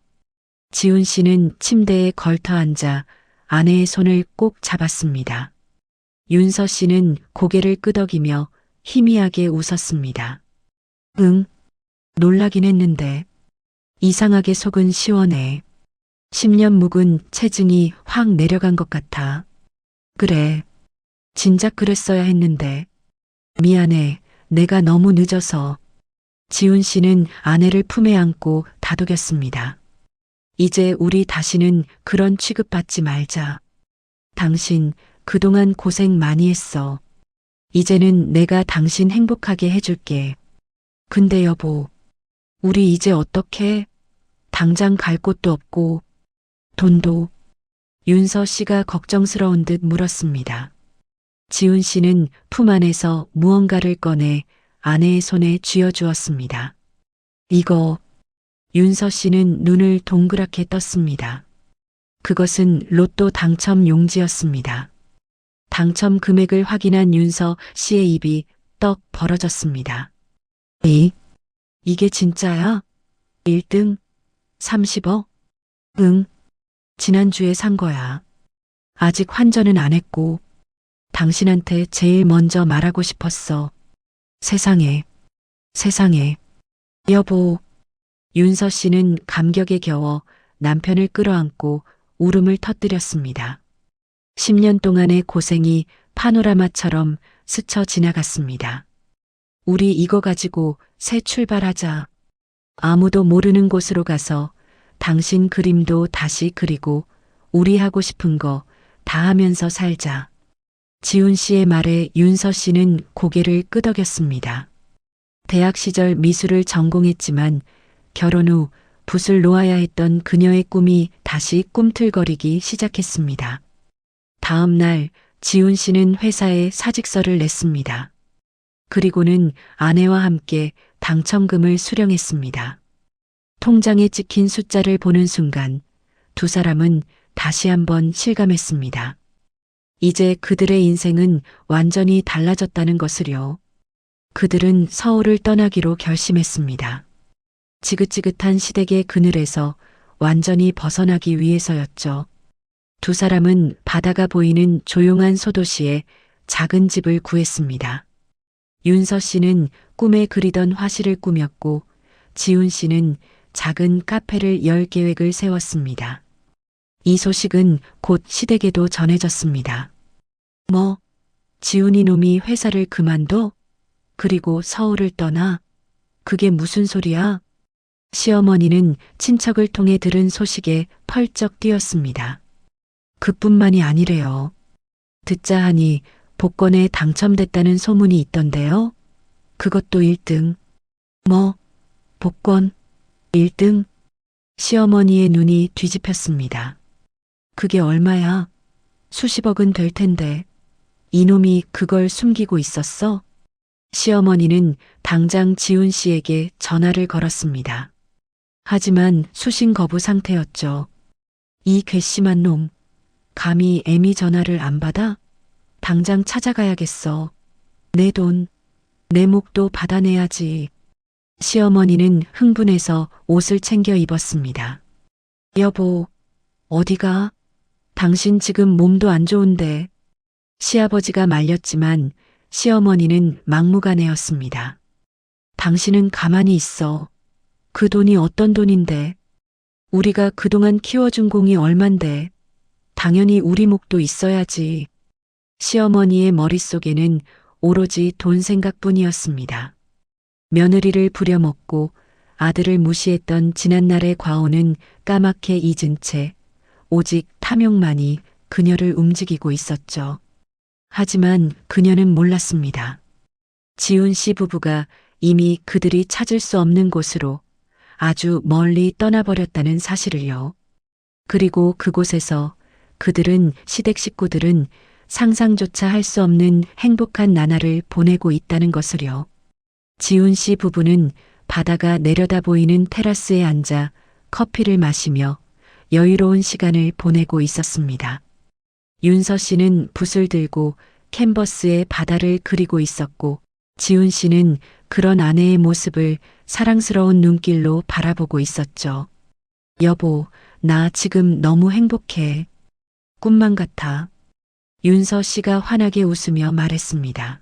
S1: 지훈 씨는 침대에 걸터 앉아 아내의 손을 꼭 잡았습니다. 윤서 씨는 고개를 끄덕이며 희미하게 웃었습니다. 응, 놀라긴 했는데 이상하게 속은 시원해. 10년 묵은 체증이 확 내려간 것 같아. 그래, 진작 그랬어야 했는데. 미안해, 내가 너무 늦어서. 지훈 씨는 아내를 품에 안고 다독였습니다. 이제 우리 다시는 그런 취급받지 말자. 당신 그동안 고생 많이 했어. 이제는 내가 당신 행복하게 해줄게. 근데 여보, 우리 이제 어떡해? 당장 갈 곳도 없고, 돈도. 윤서 씨가 걱정스러운 듯 물었습니다. 지훈 씨는 품 안에서 무언가를 꺼내 아내의 손에 쥐어주었습니다. 이거, 윤서 씨는 눈을 동그랗게 떴습니다. 그것은 로또 당첨 용지였습니다. 당첨 금액을 확인한 윤서 씨의 입이 떡 벌어졌습니다. 이게 진짜야? 1등? 30억? 응, 지난주에 산 거야. 아직 환전은 안 했고, 당신한테 제일 먼저 말하고 싶었어. 세상에, 세상에. 여보, 윤서 씨는 감격에 겨워 남편을 끌어안고 울음을 터뜨렸습니다. 10년 동안의 고생이 파노라마처럼 스쳐 지나갔습니다. 우리 이거 가지고 새 출발하자. 아무도 모르는 곳으로 가서 당신 그림도 다시 그리고 우리 하고 싶은 거 다 하면서 살자. 지훈 씨의 말에 윤서 씨는 고개를 끄덕였습니다. 대학 시절 미술을 전공했지만 결혼 후 붓을 놓아야 했던 그녀의 꿈이 다시 꿈틀거리기 시작했습니다. 다음 날 지훈 씨는 회사에 사직서를 냈습니다. 그리고는 아내와 함께 당첨금을 수령했습니다. 통장에 찍힌 숫자를 보는 순간 두 사람은 다시 한번 실감했습니다. 이제 그들의 인생은 완전히 달라졌다는 것을요. 그들은 서울을 떠나기로 결심했습니다. 지긋지긋한 시댁의 그늘에서 완전히 벗어나기 위해서였죠. 두 사람은 바다가 보이는 조용한 소도시에 작은 집을 구했습니다. 윤서 씨는 꿈에 그리던 화실을 꾸몄고 지훈 씨는 작은 카페를 열 계획을 세웠습니다. 이 소식은 곧 시댁에도 전해졌습니다. 뭐, 지훈이 놈이 회사를 그만둬? 그리고 서울을 떠나? 그게 무슨 소리야? 시어머니는 친척을 통해 들은 소식에 펄쩍 뛰었습니다. 그뿐만이 아니래요. 듣자 하니 복권에 당첨됐다는 소문이 있던데요. 그것도 1등. 뭐, 복권 1등? 시어머니의 눈이 뒤집혔습니다. 그게 얼마야? 수십억은 될 텐데. 이놈이 그걸 숨기고 있었어? 시어머니는 당장 지훈 씨에게 전화를 걸었습니다. 하지만 수신 거부 상태였죠. 이 괘씸한 놈, 감히 애미 전화를 안 받아? 당장 찾아가야겠어. 내 돈, 내 목도 받아내야지. 시어머니는 흥분해서 옷을 챙겨 입었습니다. 여보, 어디가? 당신 지금 몸도 안 좋은데. 시아버지가 말렸지만 시어머니는 막무가내였습니다. 당신은 가만히 있어. 그 돈이 어떤 돈인데? 우리가 그동안 키워준 공이 얼만데? 당연히 우리 목도 있어야지. 시어머니의 머릿속에는 오로지 돈 생각뿐이었습니다. 며느리를 부려먹고 아들을 무시했던 지난날의 과오는 까맣게 잊은 채 오직 탐욕만이 그녀를 움직이고 있었죠. 하지만 그녀는 몰랐습니다. 지훈 씨 부부가 이미 그들이 찾을 수 없는 곳으로 아주 멀리 떠나버렸다는 사실을요. 그리고 그곳에서 그들은 시댁 식구들은 상상조차 할 수 없는 행복한 나날을 보내고 있다는 것을요. 지훈 씨 부부는 바다가 내려다 보이는 테라스에 앉아 커피를 마시며 여유로운 시간을 보내고 있었습니다. 윤서 씨는 붓을 들고 캔버스에 바다를 그리고 있었고 지훈 씨는 그런 아내의 모습을 사랑스러운 눈길로 바라보고 있었죠. 여보, 나 지금 너무 행복해. 꿈만 같아. 윤서 씨가 환하게 웃으며 말했습니다.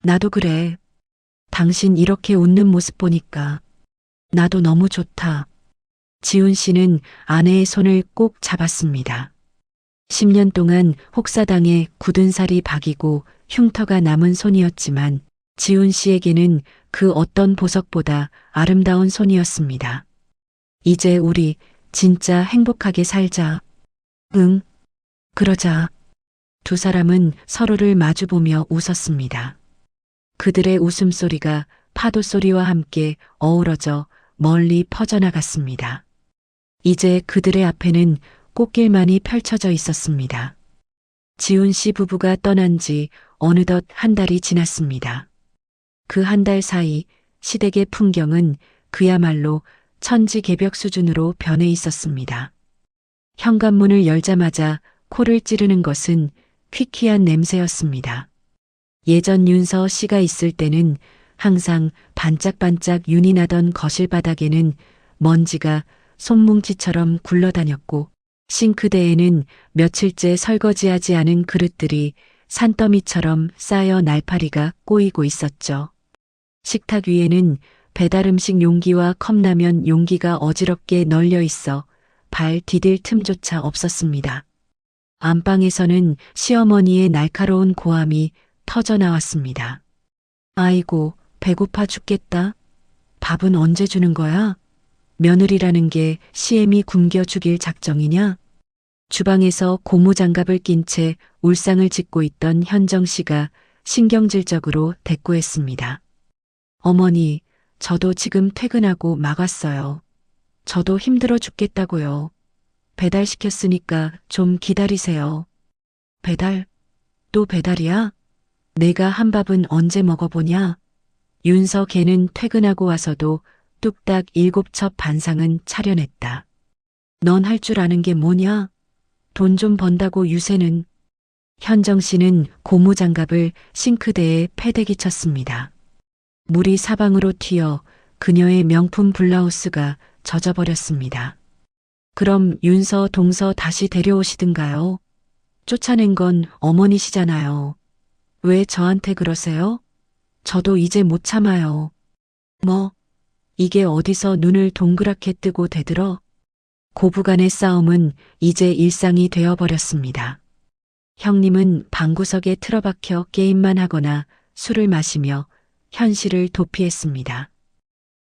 S1: 나도 그래. 당신 이렇게 웃는 모습 보니까 나도 너무 좋다. 지훈 씨는 아내의 손을 꼭 잡았습니다. 10년 동안 혹사당해 굳은 살이 박이고 흉터가 남은 손이었지만 지훈 씨에게는 그 어떤 보석보다 아름다운 손이었습니다. 이제 우리 진짜 행복하게 살자. 응, 그러자. 두 사람은 서로를 마주보며 웃었습니다. 그들의 웃음소리가 파도 소리와 함께 어우러져 멀리 퍼져나갔습니다. 이제 그들의 앞에는 꽃길만이 펼쳐져 있었습니다. 지훈 씨 부부가 떠난 지 어느덧 한 달이 지났습니다. 그 한 달 사이 시댁의 풍경은 그야말로 천지개벽 수준으로 변해 있었습니다. 현관문을 열자마자 코를 찌르는 것은 퀴퀴한 냄새였습니다. 예전 윤서 씨가 있을 때는 항상 반짝반짝 윤이 나던 거실 바닥에는 먼지가 손뭉치처럼 굴러다녔고 싱크대에는 며칠째 설거지하지 않은 그릇들이 산더미처럼 쌓여 날파리가 꼬이고 있었죠. 식탁 위에는 배달 음식 용기와 컵라면 용기가 어지럽게 널려 있어 발 디딜 틈조차 없었습니다. 안방에서는 시어머니의 날카로운 고함이 터져 나왔습니다. 아이고, 배고파 죽겠다. 밥은 언제 주는 거야? 며느리라는 게 시애미 굶겨 죽일 작정이냐? 주방에서 고무장갑을 낀 채 울상을 짓고 있던 현정 씨가 신경질적으로 대꾸했습니다. 어머니, 저도 지금 퇴근하고 막 왔어요. 저도 힘들어 죽겠다고요. 배달시켰으니까 좀 기다리세요. 배달? 또 배달이야? 내가 한 밥은 언제 먹어보냐? 윤서 걔는 퇴근하고 와서도 뚝딱 7첩 반상은 차려냈다. 넌 할 줄 아는 게 뭐냐? 돈 좀 번다고 유세는. 현정 씨는 고무장갑을 싱크대에 패대기 쳤습니다. 물이 사방으로 튀어 그녀의 명품 블라우스가 젖어버렸습니다. 그럼 윤서, 동서 다시 데려오시든가요? 쫓아낸 건 어머니시잖아요. 왜 저한테 그러세요? 저도 이제 못 참아요. 뭐, 이게 어디서 눈을 동그랗게 뜨고 대들어? 고부간의 싸움은 이제 일상이 되어버렸습니다. 형님은 방구석에 틀어박혀 게임만 하거나 술을 마시며 현실을 도피했습니다.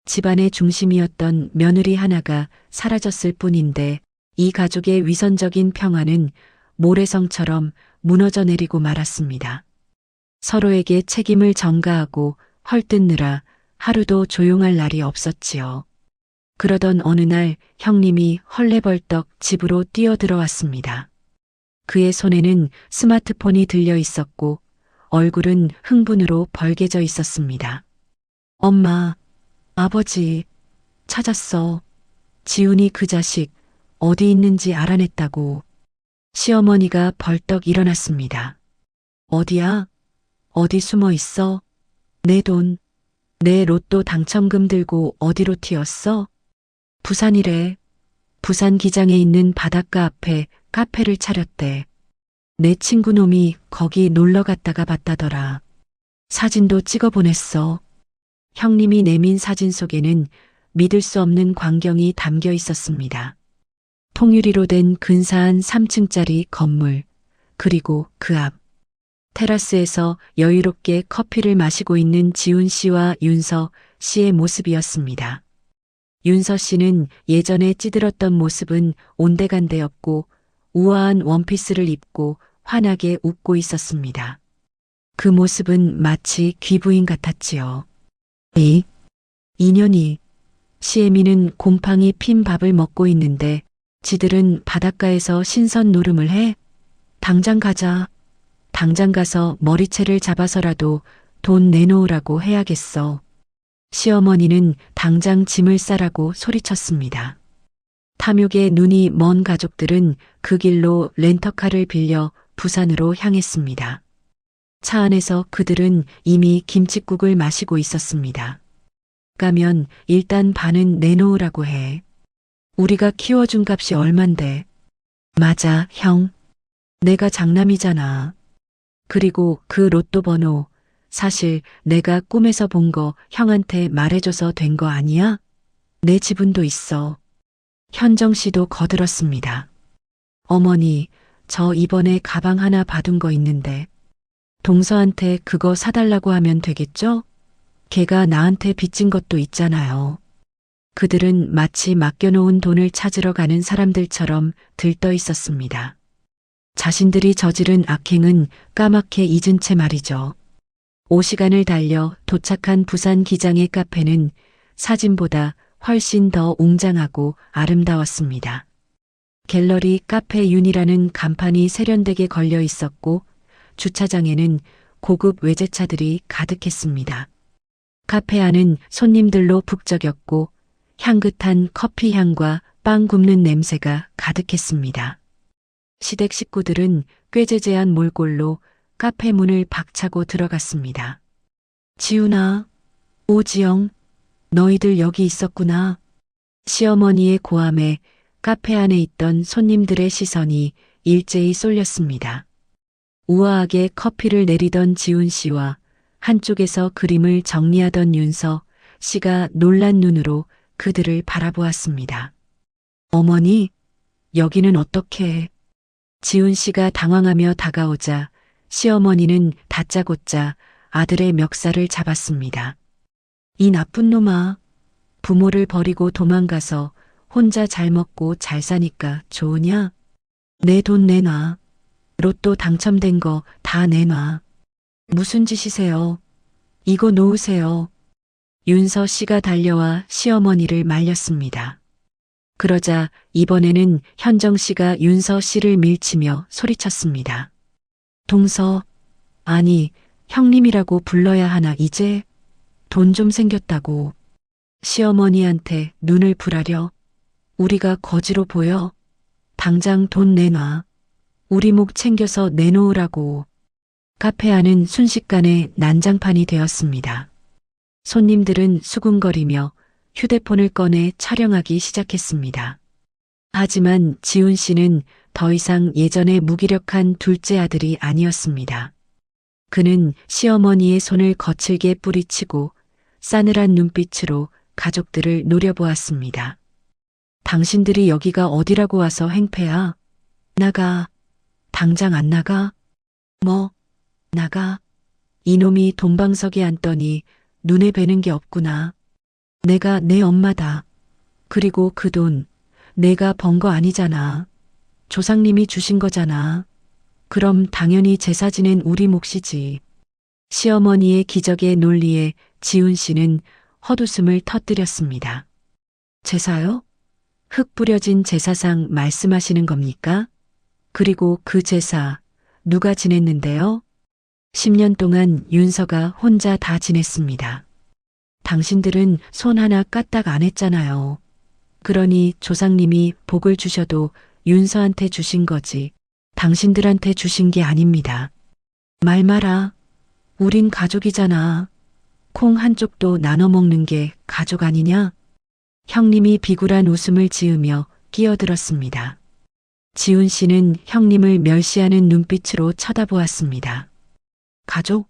S1: 집안의 중심이었던 며느리 하나가 사라졌을 뿐인데 이 가족의 위선적인 평화는 모래성처럼 무너져 내리고 말았습니다. 서로에게 책임을 전가하고 헐뜯느라 하루도 조용할 날이 없었지요. 그러던 어느 날 형님이 헐레벌떡 집으로 뛰어들어왔습니다. 그의 손에는 스마트폰이 들려 있었고 얼굴은 흥분으로 벌개져 있었습니다. 엄마, 아버지, 찾았어. 지훈이 그 자식 어디 있는지 알아냈다고. 시어머니가 벌떡 일어났습니다. 어디야? 어디 숨어 있어? 내 돈, 내 로또 당첨금 들고 어디로 튀었어? 부산이래. 부산 기장에 있는 바닷가 앞에 카페를 차렸대. 내 친구 놈이 거기 놀러 갔다가 봤다더라. 사진도 찍어 보냈어. 형님이 내민 사진 속에는 믿을 수 없는 광경이 담겨 있었습니다. 통유리로 된 근사한 3층짜리 건물, 그리고 그 앞 테라스에서 여유롭게 커피를 마시고 있는 지훈 씨와 윤서 씨의 모습이었습니다. 윤서 씨는 예전에 찌들었던 모습은 온데간데였고 우아한 원피스를 입고 환하게 웃고 있었습니다. 그 모습은 마치 귀부인 같았지요. 2년이 시애미는 곰팡이 핀 밥을 먹고 있는데 지들은 바닷가에서 신선 노름을 해? 당장 가자. 당장 가서 머리채를 잡아서라도 돈 내놓으라고 해야겠어. 시어머니는 당장 짐을 싸라고 소리쳤습니다. 탐욕에 눈이 먼 가족들은 그 길로 렌터카를 빌려 부산으로 향했습니다. 차 안에서 그들은 이미 김칫국을 마시고 있었습니다. 가면 일단 반은 내놓으라고 해. 우리가 키워준 값이 얼만데. 맞아, 형. 내가 장남이잖아. 그리고 그 로또 번호 사실 내가 꿈에서 본 거 형한테 말해줘서 된 거 아니야? 내 지분도 있어. 현정 씨도 거들었습니다. 어머니, 저 이번에 가방 하나 받은 거 있는데 동서한테 그거 사달라고 하면 되겠죠? 걔가 나한테 빚진 것도 있잖아요. 그들은 마치 맡겨놓은 돈을 찾으러 가는 사람들처럼 들떠 있었습니다. 자신들이 저지른 악행은 까맣게 잊은 채 말이죠. 5시간을 달려 도착한 부산 기장의 카페는 사진보다 훨씬 더 웅장하고 아름다웠습니다. 갤러리 카페 윤이라는 간판이 세련되게 걸려 있었고 주차장에는 고급 외제차들이 가득했습니다. 카페 안은 손님들로 북적였고 향긋한 커피 향과 빵 굽는 냄새가 가득했습니다. 시댁 식구들은 꾀재재한 몰골로 카페 문을 박차고 들어갔습니다. 지훈아, 오지영, 너희들 여기 있었구나. 시어머니의 고함에 카페 안에 있던 손님들의 시선이 일제히 쏠렸습니다. 우아하게 커피를 내리던 지훈 씨와 한쪽에서 그림을 정리하던 윤서 씨가 놀란 눈으로 그들을 바라보았습니다. 어머니, 여기는 어떻게? 지훈 씨가 당황하며 다가오자 시어머니는 다짜고짜 아들의 멱살을 잡았습니다. 이 나쁜 놈아, 부모를 버리고 도망가서 혼자 잘 먹고 잘 사니까 좋으냐? 내 돈 내놔. 로또 당첨된 거 다 내놔. 무슨 짓이세요? 이거 놓으세요. 윤서 씨가 달려와 시어머니를 말렸습니다. 그러자 이번에는 현정 씨가 윤서 씨를 밀치며 소리쳤습니다. 동서, 아니, 형님이라고 불러야 하나 이제? 돈 좀 생겼다고. 시어머니한테 눈을 부라려. 우리가 거지로 보여? 당장 돈 내놔. 우리 목 챙겨서 내놓으라고. 카페 안은 순식간에 난장판이 되었습니다. 손님들은 수군거리며 휴대폰을 꺼내 촬영하기 시작했습니다. 하지만 지훈 씨는 더 이상 예전의 무기력한 둘째 아들이 아니었습니다. 그는 시어머니의 손을 거칠게 뿌리치고 싸늘한 눈빛으로 가족들을 노려보았습니다. 당신들이 여기가 어디라고 와서 행패야? 나가. 당장 안 나가? 뭐? 나가. 이놈이 돈방석에 앉더니 눈에 뵈는 게 없구나. 내가 내 엄마다. 그리고 그 돈 내가 번 거 아니잖아. 조상님이 주신 거잖아. 그럼 당연히 제사 지낸 우리 몫이지. 시어머니의 기적의 논리에 지훈 씨는 헛웃음을 터뜨렸습니다. 제사요? 흙 뿌려진 제사상 말씀하시는 겁니까? 그리고 그 제사 누가 지냈는데요? 10년 동안 윤서가 혼자 다 지냈습니다. 당신들은 손 하나 까딱 안 했잖아요. 그러니 조상님이 복을 주셔도 윤서한테 주신 거지 당신들한테 주신 게 아닙니다. 말 마라. 우린 가족이잖아. 콩 한쪽도 나눠 먹는 게 가족 아니냐? 형님이 비굴한 웃음을 지으며 끼어들었습니다. 지훈 씨는 형님을 멸시하는 눈빛으로 쳐다보았습니다. 가족?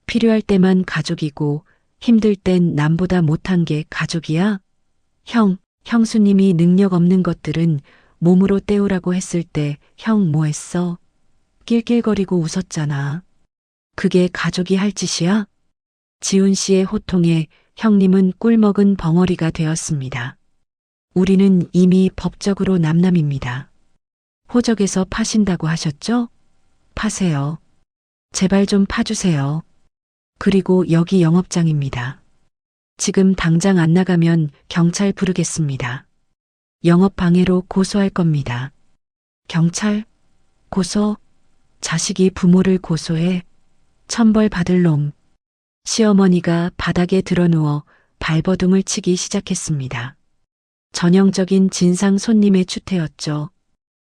S1: 필요할 때만 가족이고 힘들 땐 남보다 못한 게 가족이야? 형수님이 능력 없는 것들은 몸으로 때우라고 했을 때 형 뭐 했어? 낄낄거리고 웃었잖아. 그게 가족이 할 짓이야? 지훈 씨의 호통에 형님은 꿀먹은 벙어리가 되었습니다. 우리는 이미 법적으로 남남입니다. 호적에서 파신다고 하셨죠? 파세요. 제발 좀 파주세요. 그리고 여기 영업장입니다. 지금 당장 안 나가면 경찰 부르겠습니다. 영업방해로 고소할 겁니다. 경찰? 고소? 자식이 부모를 고소해? 천벌 받을 놈. 시어머니가 바닥에 드러누워 발버둥을 치기 시작했습니다. 전형적인 진상 손님의 추태였죠.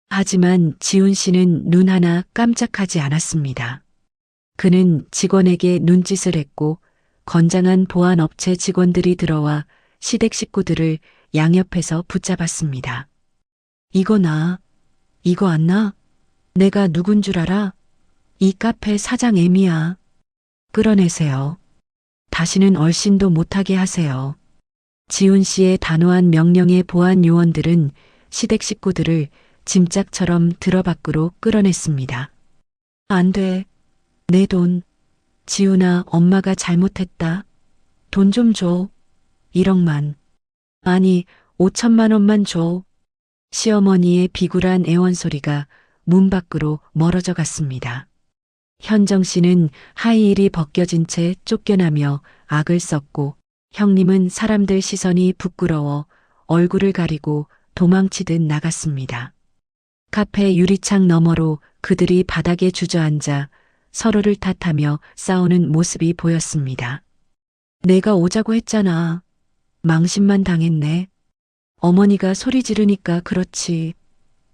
S1: 하지만 지훈 씨는 눈 하나 깜짝하지 않았습니다. 그는 직원에게 눈짓을 했고 건장한 보안업체 직원들이 들어와 시댁 식구들을 양옆에서 붙잡았습니다. 이거 나? 이거 안 나? 내가 누군 줄 알아? 이 카페 사장 애미야. 끌어내세요. 다시는 얼씬도 못하게 하세요. 지훈 씨의 단호한 명령에 보안 요원들은 시댁 식구들을 짐짝처럼 들어 밖으로 끌어냈습니다. 안 돼. 내 돈. 지훈아, 엄마가 잘못했다. 돈 좀 줘. 1억만. 아니, 5천만 원만 줘. 시어머니의 비굴한 애원소리가 문 밖으로 멀어져 갔습니다. 현정 씨는 하이힐이 벗겨진 채 쫓겨나며 악을 썼고 형님은 사람들 시선이 부끄러워 얼굴을 가리고 도망치듯 나갔습니다. 카페 유리창 너머로 그들이 바닥에 주저앉아 서로를 탓하며 싸우는 모습이 보였습니다. 내가 오자고 했잖아. 망신만 당했네. 어머니가 소리 지르니까 그렇지.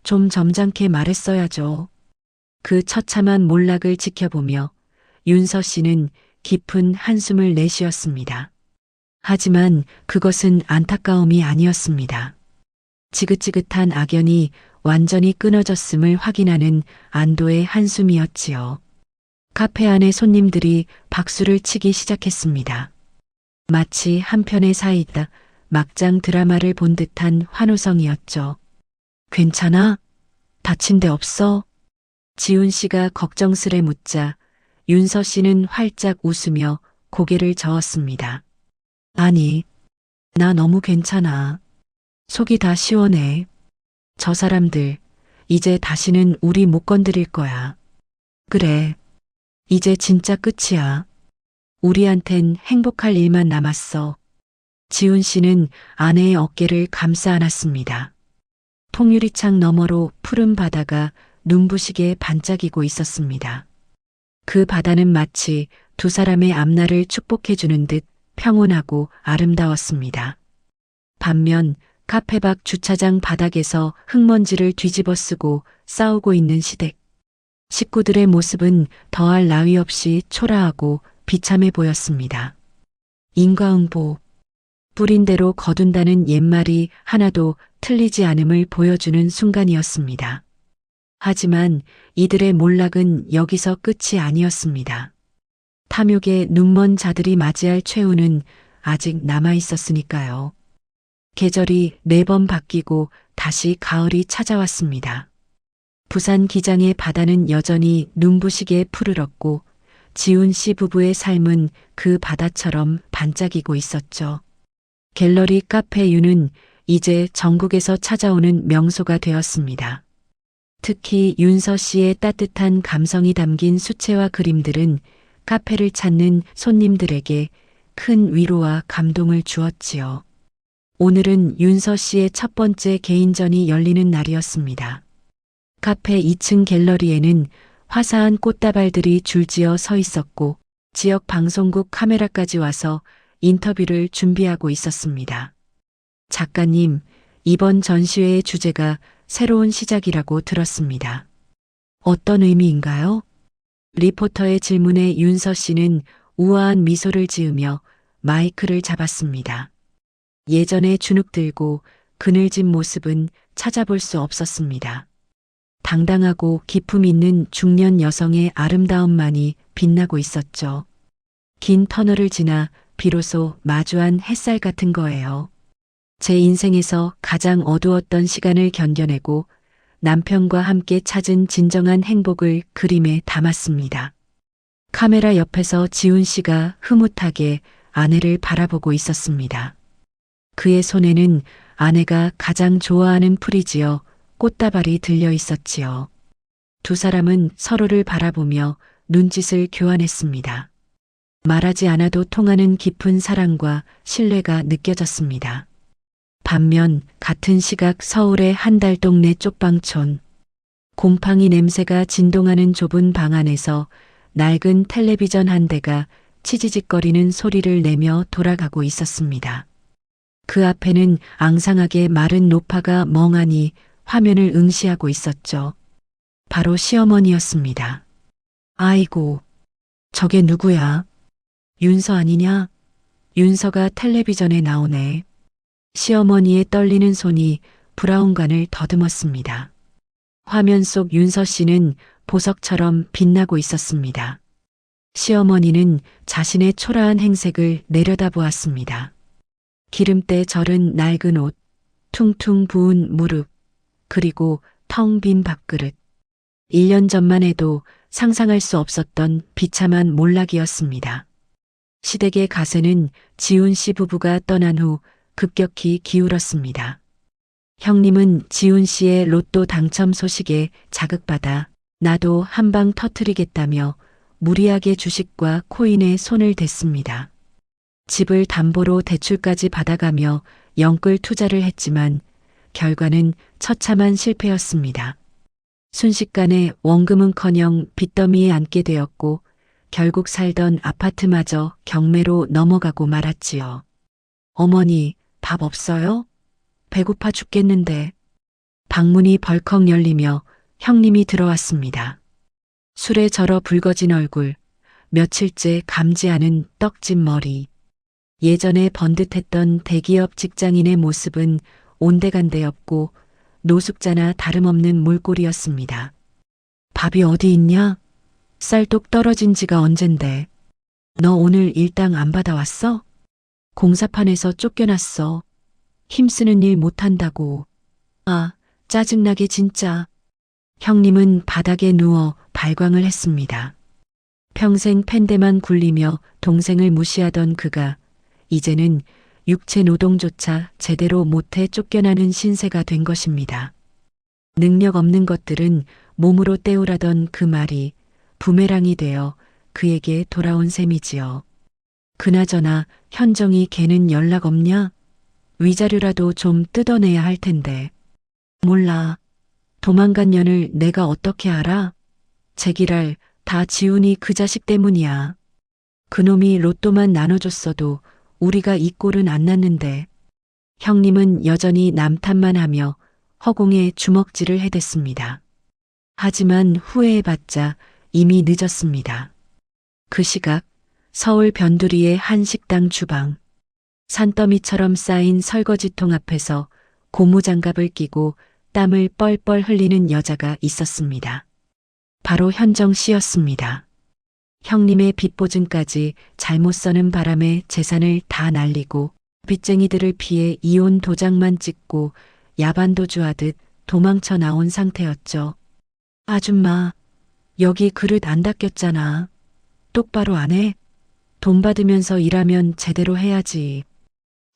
S1: 좀 점잖게 말했어야죠. 그 처참한 몰락을 지켜보며 윤서 씨는 깊은 한숨을 내쉬었습니다. 하지만 그것은 안타까움이 아니었습니다. 지긋지긋한 악연이 완전히 끊어졌음을 확인하는 안도의 한숨이었지요. 카페 안의 손님들이 박수를 치기 시작했습니다. 마치 한 편의 사이다 막장 드라마를 본 듯한 환호성이었죠. 괜찮아? 다친 데 없어? 지훈 씨가 걱정스레 묻자 윤서 씨는 활짝 웃으며 고개를 저었습니다. 아니, 나 너무 괜찮아. 속이 다 시원해. 저 사람들, 이제 다시는 우리 못 건드릴 거야. 그래, 이제 진짜 끝이야. 우리한텐 행복할 일만 남았어. 지훈 씨는 아내의 어깨를 감싸 안았습니다. 통유리창 너머로 푸른 바다가 눈부시게 반짝이고 있었습니다. 그 바다는 마치 두 사람의 앞날을 축복해주는 듯 평온하고 아름다웠습니다. 반면 카페 밖 주차장 바닥에서 흙먼지를 뒤집어 쓰고 싸우고 있는 시댁. 식구들의 모습은 더할 나위 없이 초라하고 비참해 보였습니다. 인과응보, 뿌린 대로 거둔다는 옛말이 하나도 틀리지 않음을 보여주는 순간이었습니다. 하지만 이들의 몰락은 여기서 끝이 아니었습니다. 탐욕에 눈먼 자들이 맞이할 최후는 아직 남아 있었으니까요. 계절이 매번 바뀌고 다시 가을이 찾아왔습니다. 부산 기장의 바다는 여전히 눈부시게 푸르렀고 지훈 씨 부부의 삶은 그 바다처럼 반짝이고 있었죠. 갤러리 카페 유는 이제 전국에서 찾아오는 명소가 되었습니다. 특히 윤서 씨의 따뜻한 감성이 담긴 수채화 그림들은 카페를 찾는 손님들에게 큰 위로와 감동을 주었지요. 오늘은 윤서 씨의 첫 번째 개인전이 열리는 날이었습니다. 카페 2층 갤러리에는 화사한 꽃다발들이 줄지어 서 있었고 지역 방송국 카메라까지 와서 인터뷰를 준비하고 있었습니다. 작가님, 이번 전시회의 주제가 새로운 시작이라고 들었습니다. 어떤 의미인가요? 리포터의 질문에 윤서 씨는 우아한 미소를 지으며 마이크를 잡았습니다. 예전에 주눅 들고 그늘진 모습은 찾아볼 수 없었습니다. 당당하고 기품 있는 중년 여성의 아름다움만이 빛나고 있었죠. 긴 터널을 지나 비로소 마주한 햇살 같은 거예요. 제 인생에서 가장 어두웠던 시간을 견뎌내고 남편과 함께 찾은 진정한 행복을 그림에 담았습니다. 카메라 옆에서 지훈 씨가 흐뭇하게 아내를 바라보고 있었습니다. 그의 손에는 아내가 가장 좋아하는 풀이지어 꽃다발이 들려 있었지요. 두 사람은 서로를 바라보며 눈짓을 교환했습니다. 말하지 않아도 통하는 깊은 사랑과 신뢰가 느껴졌습니다. 반면 같은 시각 서울의 한 달 동네 쪽방촌. 곰팡이 냄새가 진동하는 좁은 방 안에서 낡은 텔레비전 한 대가 치지직거리는 소리를 내며 돌아가고 있었습니다. 그 앞에는 앙상하게 마른 노파가 멍하니 화면을 응시하고 있었죠. 바로 시어머니였습니다. 아이고, 저게 누구야? 윤서 아니냐? 윤서가 텔레비전에 나오네. 시어머니의 떨리는 손이 브라운관을 더듬었습니다. 화면 속 윤서 씨는 보석처럼 빛나고 있었습니다. 시어머니는 자신의 초라한 행색을 내려다보았습니다. 기름때 절은 낡은 옷, 퉁퉁 부은 무릎, 그리고 텅 빈 밥그릇. 1년 전만 해도 상상할 수 없었던 비참한 몰락이었습니다. 시댁의 가세는 지훈 씨 부부가 떠난 후 급격히 기울었습니다. 형님은 지훈 씨의 로또 당첨 소식에 자극받아 나도 한 방 터트리겠다며 무리하게 주식과 코인에 손을 댔습니다. 집을 담보로 대출까지 받아가며 영끌 투자를 했지만 결과는 처참한 실패였습니다. 순식간에 원금은커녕 빚더미에 앉게 되었고 결국 살던 아파트마저 경매로 넘어가고 말았지요. 어머니, 밥 없어요? 배고파 죽겠는데. 방문이 벌컥 열리며 형님이 들어왔습니다. 술에 절어 붉어진 얼굴, 며칠째 감지 않은 떡진 머리. 예전에 번듯했던 대기업 직장인의 모습은 온데간데 없고 노숙자나 다름없는 몰골이었습니다. 밥이 어디 있냐? 쌀독 떨어진 지가 언젠데. 너 오늘 일당 안 받아왔어? 공사판에서 쫓겨났어. 힘쓰는 일 못한다고. 아, 짜증나게 진짜. 형님은 바닥에 누워 발광을 했습니다. 평생 팬대만 굴리며 동생을 무시하던 그가 이제는 육체 노동조차 제대로 못해 쫓겨나는 신세가 된 것입니다. 능력 없는 것들은 몸으로 때우라던 그 말이 부메랑이 되어 그에게 돌아온 셈이지요. 그나저나 현정이 걔는 연락 없냐? 위자료라도 좀 뜯어내야 할 텐데. 몰라. 도망간 년을 내가 어떻게 알아? 제기랄 다 지훈이 그 자식 때문이야. 그놈이 로또만 나눠줬어도 우리가 이 꼴은 안 났는데. 형님은 여전히 남탓만 하며 허공에 주먹질을 해댔습니다. 하지만 후회해봤자 이미 늦었습니다. 그 시각 서울 변두리의 한 식당 주방. 산더미처럼 쌓인 설거지통 앞에서 고무장갑을 끼고 땀을 뻘뻘 흘리는 여자가 있었습니다. 바로 현정 씨였습니다. 형님의 빚보증까지 잘못 써는 바람에 재산을 다 날리고 빚쟁이들을 피해 이혼 도장만 찍고 야반도주하듯 도망쳐 나온 상태였죠. 아줌마, 여기 그릇 안 닦였잖아. 똑바로 안 해? 돈 받으면서 일하면 제대로 해야지.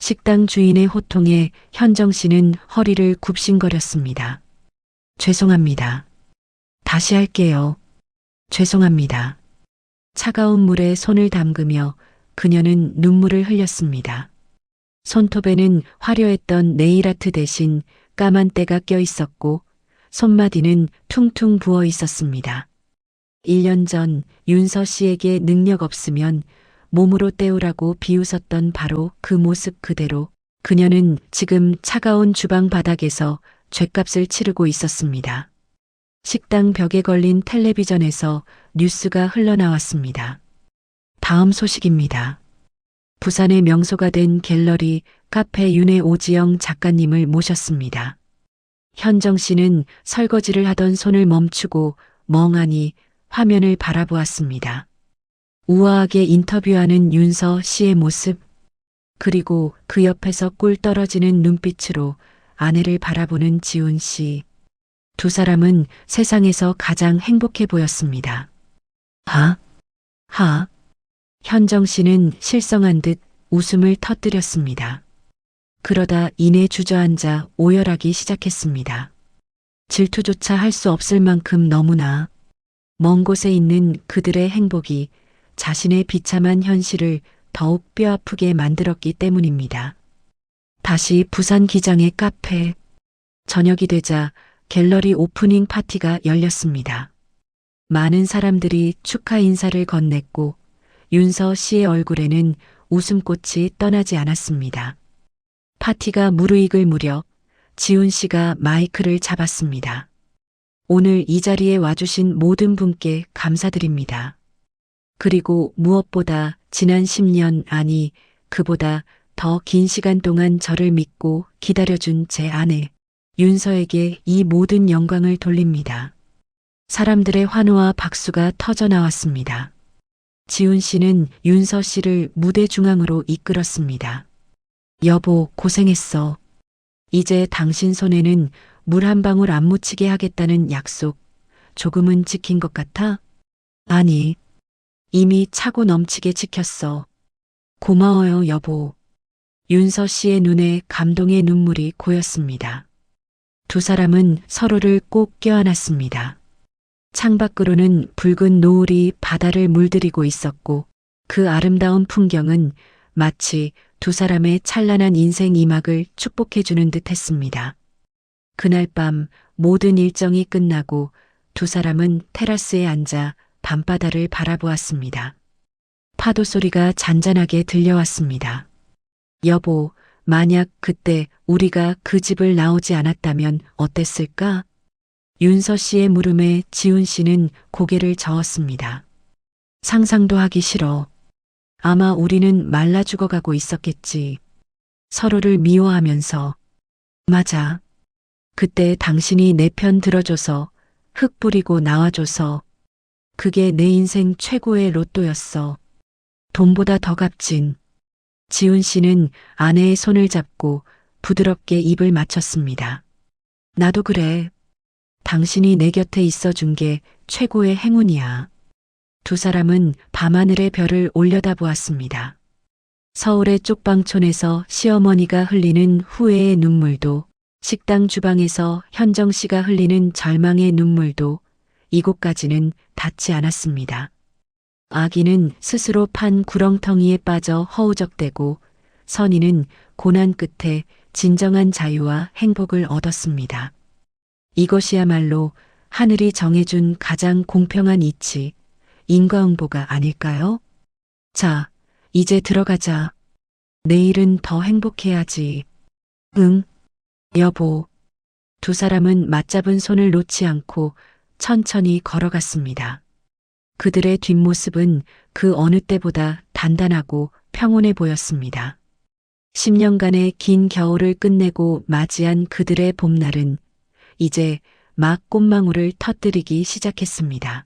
S1: 식당 주인의 호통에 현정 씨는 허리를 굽신거렸습니다. 죄송합니다. 다시 할게요. 죄송합니다. 차가운 물에 손을 담그며 그녀는 눈물을 흘렸습니다. 손톱에는 화려했던 네일아트 대신 까만 때가 껴 있었고 손마디는 퉁퉁 부어 있었습니다. 1년 전 윤서 씨에게 능력 없으면 몸으로 때우라고 비웃었던 바로 그 모습 그대로 그녀는 지금 차가운 주방 바닥에서 죗값을 치르고 있었습니다. 식당 벽에 걸린 텔레비전에서 뉴스가 흘러나왔습니다. 다음 소식입니다. 부산의 명소가 된 갤러리 카페 윤의 오지영 작가님을 모셨습니다. 현정 씨는 설거지를 하던 손을 멈추고 멍하니 화면을 바라보았습니다. 우아하게 인터뷰하는 윤서 씨의 모습, 그리고 그 옆에서 꿀 떨어지는 눈빛으로 아내를 바라보는 지훈 씨. 두 사람은 세상에서 가장 행복해 보였습니다. 하. 현정 씨는 실성한 듯 웃음을 터뜨렸습니다. 그러다 이내 주저앉아 오열하기 시작했습니다. 질투조차 할 수 없을 만큼 너무나 먼 곳에 있는 그들의 행복이 자신의 비참한 현실을 더욱 뼈아프게 만들었기 때문입니다. 다시 부산 기장의 카페. 저녁이 되자 갤러리 오프닝 파티가 열렸습니다. 많은 사람들이 축하 인사를 건넸고 윤서 씨의 얼굴에는 웃음꽃이 떠나지 않았습니다. 파티가 무르익을 무렵 지훈 씨가 마이크를 잡았습니다. 오늘 이 자리에 와주신 모든 분께 감사드립니다. 그리고 무엇보다 지난 10년 아니 그보다 더 긴 시간 동안 저를 믿고 기다려준 제 아내 윤서에게 이 모든 영광을 돌립니다. 사람들의 환호와 박수가 터져 나왔습니다. 지훈 씨는 윤서 씨를 무대 중앙으로 이끌었습니다. 여보, 고생했어. 이제 당신 손에는 물 한 방울 안 묻히게 하겠다는 약속, 조금은 지킨 것 같아? 아니, 이미 차고 넘치게 지켰어. 고마워요, 여보. 윤서 씨의 눈에 감동의 눈물이 고였습니다. 두 사람은 서로를 꼭 껴안았습니다. 창밖으로는 붉은 노을이 바다를 물들이고 있었고 그 아름다운 풍경은 마치 두 사람의 찬란한 인생 이막을 축복해주는 듯 했습니다. 그날 밤 모든 일정이 끝나고 두 사람은 테라스에 앉아 밤바다를 바라보았습니다. 파도 소리가 잔잔하게 들려왔습니다. 여보, 만약 그때 우리가 그 집을 나오지 않았다면 어땠을까? 윤서 씨의 물음에 지훈 씨는 고개를 저었습니다. 상상도 하기 싫어. 아마 우리는 말라 죽어가고 있었겠지. 서로를 미워하면서. 맞아. 그때 당신이 내 편 들어줘서 흙 뿌리고 나와줘서 그게 내 인생 최고의 로또였어. 돈보다 더 값진. 지훈 씨는 아내의 손을 잡고 부드럽게 입을 맞췄습니다. 나도 그래. 당신이 내 곁에 있어준 게 최고의 행운이야. 두 사람은 밤하늘의 별을 올려다보았습니다. 서울의 쪽방촌에서 시어머니가 흘리는 후회의 눈물도, 식당 주방에서 현정 씨가 흘리는 절망의 눈물도 이곳까지는 닿지 않았습니다. 아기는 스스로 판 구렁텅이에 빠져 허우적대고 선희는 고난 끝에 진정한 자유와 행복을 얻었습니다. 이것이야말로 하늘이 정해준 가장 공평한 이치, 인과응보가 아닐까요? 자, 이제 들어가자. 내일은 더 행복해야지. 응, 여보. 두 사람은 맞잡은 손을 놓지 않고 천천히 걸어갔습니다. 그들의 뒷모습은 그 어느 때보다 단단하고 평온해 보였습니다. 10년간의 긴 겨울을 끝내고 맞이한 그들의 봄날은 이제 막 꽃망울을 터뜨리기 시작했습니다.